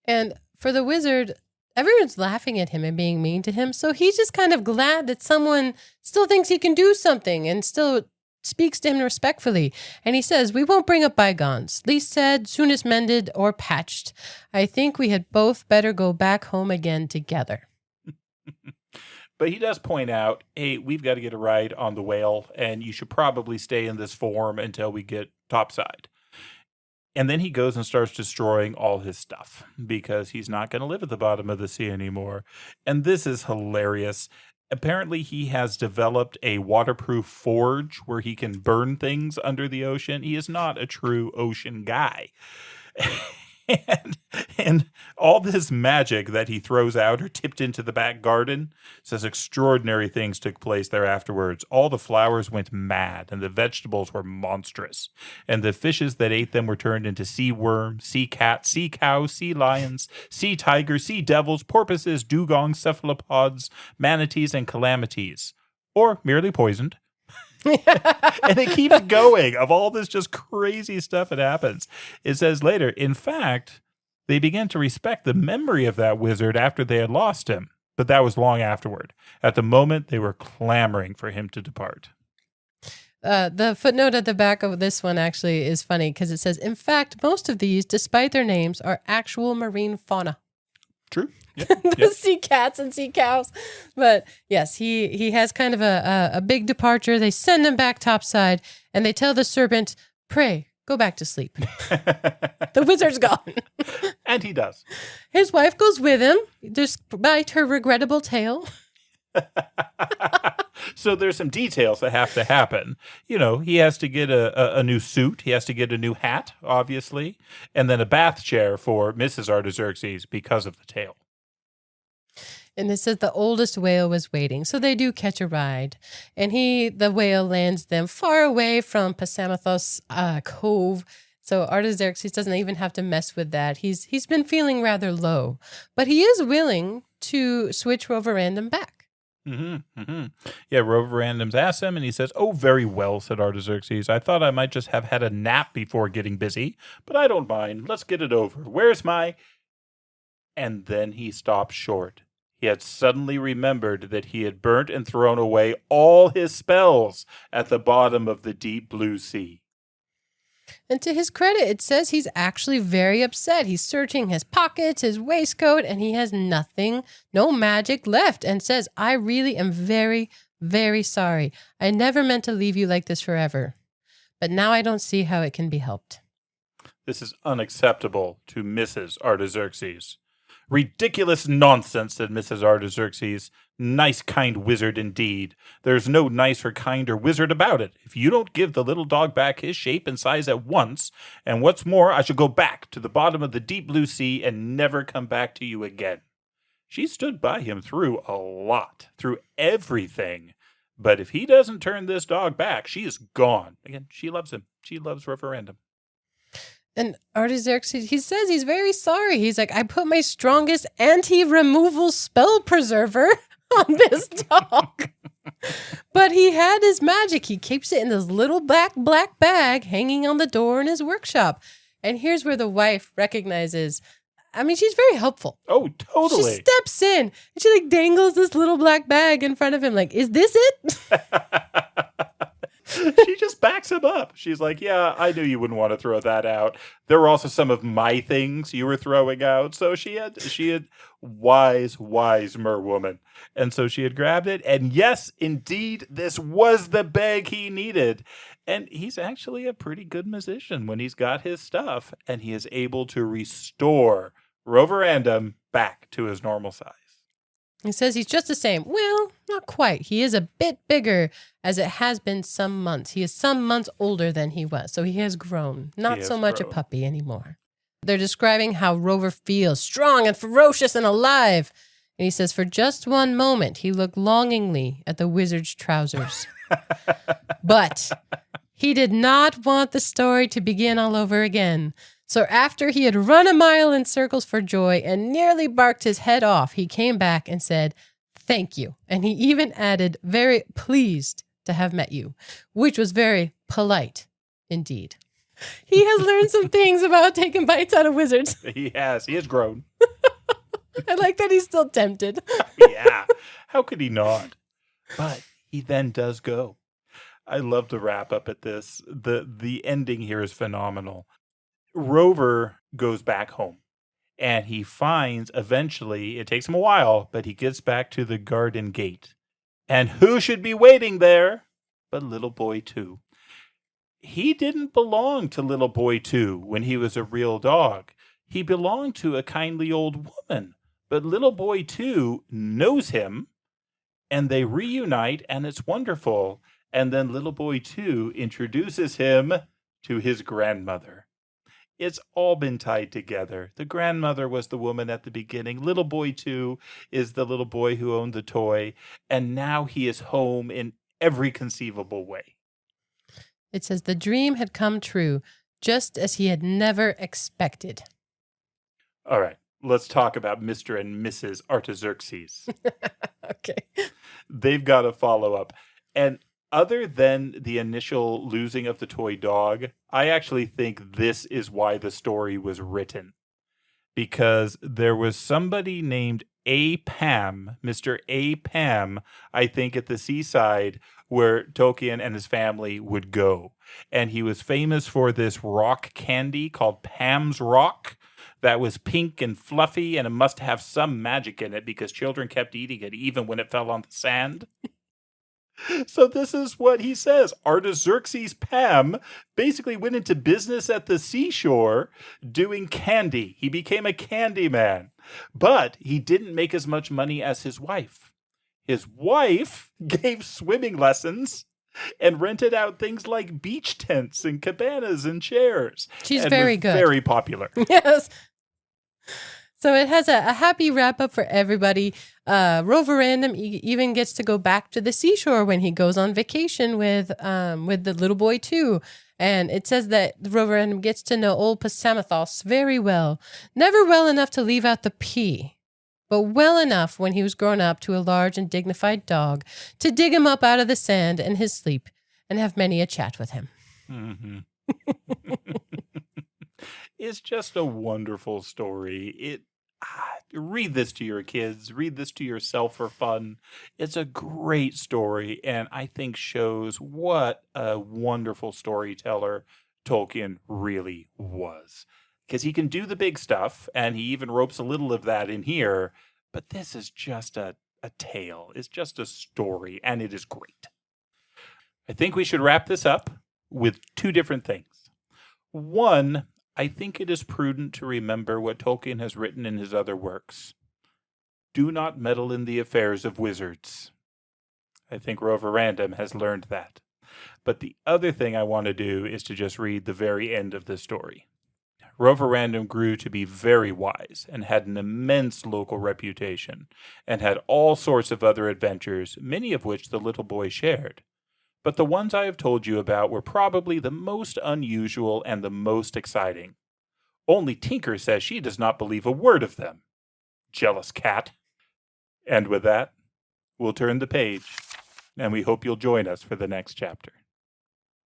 A: And for the wizard, everyone's laughing at him and being mean to him, so he's just kind of glad that someone still thinks he can do something and still speaks to him respectfully. And he says, "We won't bring up bygones. Least said, soonest mended or patched. I think we had both better go back home again together."
B: But he does point out, hey, we've got to get a ride on the whale, and you should probably stay in this form until we get topside. And then he goes and starts destroying all his stuff because he's not going to live at the bottom of the sea anymore. And this is hilarious. Apparently, he has developed a waterproof forge where he can burn things under the ocean. He is not a true ocean guy. And all this magic that he throws out or tipped into the back garden says extraordinary things took place there afterwards. All the flowers went mad, and the vegetables were monstrous. And the fishes that ate them were turned into sea worms, sea cats, sea cows, sea lions, sea tigers, sea devils, porpoises, dugongs, cephalopods, manatees, and calamities. Or merely poisoned. And it keeps going of all this just crazy stuff that happens. It says later, in fact, they began to respect the memory of that wizard after they had lost him, but that was long afterward. At the moment, they were clamoring for him to depart.
A: The footnote at the back of this one actually is funny because it says, in fact, most of these, despite their names, are actual marine fauna.
B: True. Yep.
A: The sea cats and sea cows. But yes, he has kind of a big departure. They send him back topside and they tell the serpent, pray, go back to sleep. The wizard's gone.
B: And he does.
A: His wife goes with him, despite her regrettable tale.
B: So there's some details that have to happen. You know, he has to get a new suit. He has to get a new hat, obviously. And then a bath chair for Mrs. Artaxerxes because of the tale.
A: And it says the oldest whale was waiting. So they do catch a ride. And the whale lands them far away from Pasamathos Cove. So Artaxerxes doesn't even have to mess with that. He's been feeling rather low. But he is willing to switch Roverandom back.
B: Mm-hmm, mm-hmm. Yeah, Roverandom's asked him, and he says, "Oh, very well," said Artaxerxes. "I thought I might just have had a nap before getting busy, but I don't mind. Let's get it over. Where's my—" And then he stopped short. He had suddenly remembered that he had burnt and thrown away all his spells at the bottom of the deep blue sea.
A: And to his credit, it says he's actually very upset. He's searching his pockets, his waistcoat, and he has nothing, no magic left, and says, I really am very, very sorry. I never meant to leave you like this forever. But now I don't see how it can be helped.
B: This is unacceptable to Mrs. Artaxerxes. Ridiculous nonsense, said Mrs. Artaxerxes. Nice, kind wizard indeed. There's no nicer, kinder wizard about it. If you don't give the little dog back his shape and size at once, and what's more, I shall go back to the bottom of the deep blue sea and never come back to you again. She stood by him through a lot, through everything. But if he doesn't turn this dog back, she is gone. Again, she loves him. She loves Roverandom.
A: And Artaxerxes, he says he's very sorry. He's like, I put my strongest anti-removal spell preserver on this dog. But he had his magic. He keeps it in this little black bag hanging on the door in his workshop. And here's where the wife recognizes, I mean, she's very helpful.
B: Oh, totally.
A: She steps in and she like dangles this little black bag in front of him. Like, is this it?
B: She just backs him up. She's like, yeah, I knew you wouldn't want to throw that out. There were also some of my things you were throwing out. So she had wise merwoman. And so she had grabbed it. And yes, indeed, this was the bag he needed. And he's actually a pretty good musician when he's got his stuff. And he is able to restore Roverandom back to his normal size.
A: He says he's just the same. Well, not quite. He is a bit bigger as it has been some months. He is some months older than he was. So he has grown. Not so much a puppy anymore. They're describing how Rover feels strong and ferocious and alive. And he says for just one moment, he looked longingly at the wizard's trousers. But he did not want the story to begin all over again. So after he had run a mile in circles for joy and nearly barked his head off, he came back and said, thank you. And he even added, very pleased to have met you, which was very polite indeed. He has learned some things about taking bites out of wizards.
B: He has. He has grown.
A: I like that he's still tempted.
B: Yeah. How could he not? But he then does go. I love to wrap up at this. The ending here is phenomenal. Rover goes back home and he finds eventually, it takes him a while, but he gets back to the garden gate. And who should be waiting there but Little Boy 2? He didn't belong to Little Boy 2 when he was a real dog. He belonged to a kindly old woman. But Little Boy 2 knows him and they reunite and it's wonderful. And then Little Boy 2 introduces him to his grandmother. It's all been tied together. The grandmother was the woman at the beginning. Little boy 2 is the little boy who owned the toy. And now he is home in every conceivable way.
A: It says the dream had come true, just as he had never expected.
B: All right, let's talk about Mr. and Mrs. Artaxerxes.
A: Okay.
B: They've got a follow-up. And other than the initial losing of the toy dog, I actually think this is why the story was written. Because there was somebody named A. Pam, Mr. A. Pam, I think at the seaside where Tolkien and his family would go. And he was famous for this rock candy called Pam's Rock that was pink and fluffy, and it must have some magic in it because children kept eating it even when it fell on the sand. So this is what he says. Artaxerxes Pam basically went into business at the seashore doing candy. He became a candy man, but he didn't make as much money as his wife. His wife gave swimming lessons and rented out things like beach tents and cabanas and chairs.
A: She's very good.
B: Very popular.
A: Yes. So it has a happy wrap up for everybody. Roverandom even gets to go back to the seashore when he goes on vacation with the little boy too. And it says that Roverandom gets to know old Pasamathos very well. Never well enough to leave out the P, but well enough when he was grown up to a large and dignified dog to dig him up out of the sand in his sleep and have many a chat with him.
B: Mm-hmm. It's just a wonderful story. Read this to your kids. Read this to yourself for fun. It's a great story, and I think shows what a wonderful storyteller Tolkien really was. Because he can do the big stuff, and he even ropes a little of that in here, but this is just a tale. It's just a story, and it is great. I think we should wrap this up with two different things. One, I think it is prudent to remember what Tolkien has written in his other works. Do not meddle in the affairs of wizards. I think Roverandom has learned that. But the other thing I want to do is to just read the very end of the story. Roverandom grew to be very wise and had an immense local reputation, and had all sorts of other adventures, many of which the little boy shared. But the ones I have told you about were probably the most unusual and the most exciting. Only Tinker says she does not believe a word of them. Jealous cat. And with that, we'll turn the page, and we hope you'll join us for the next chapter.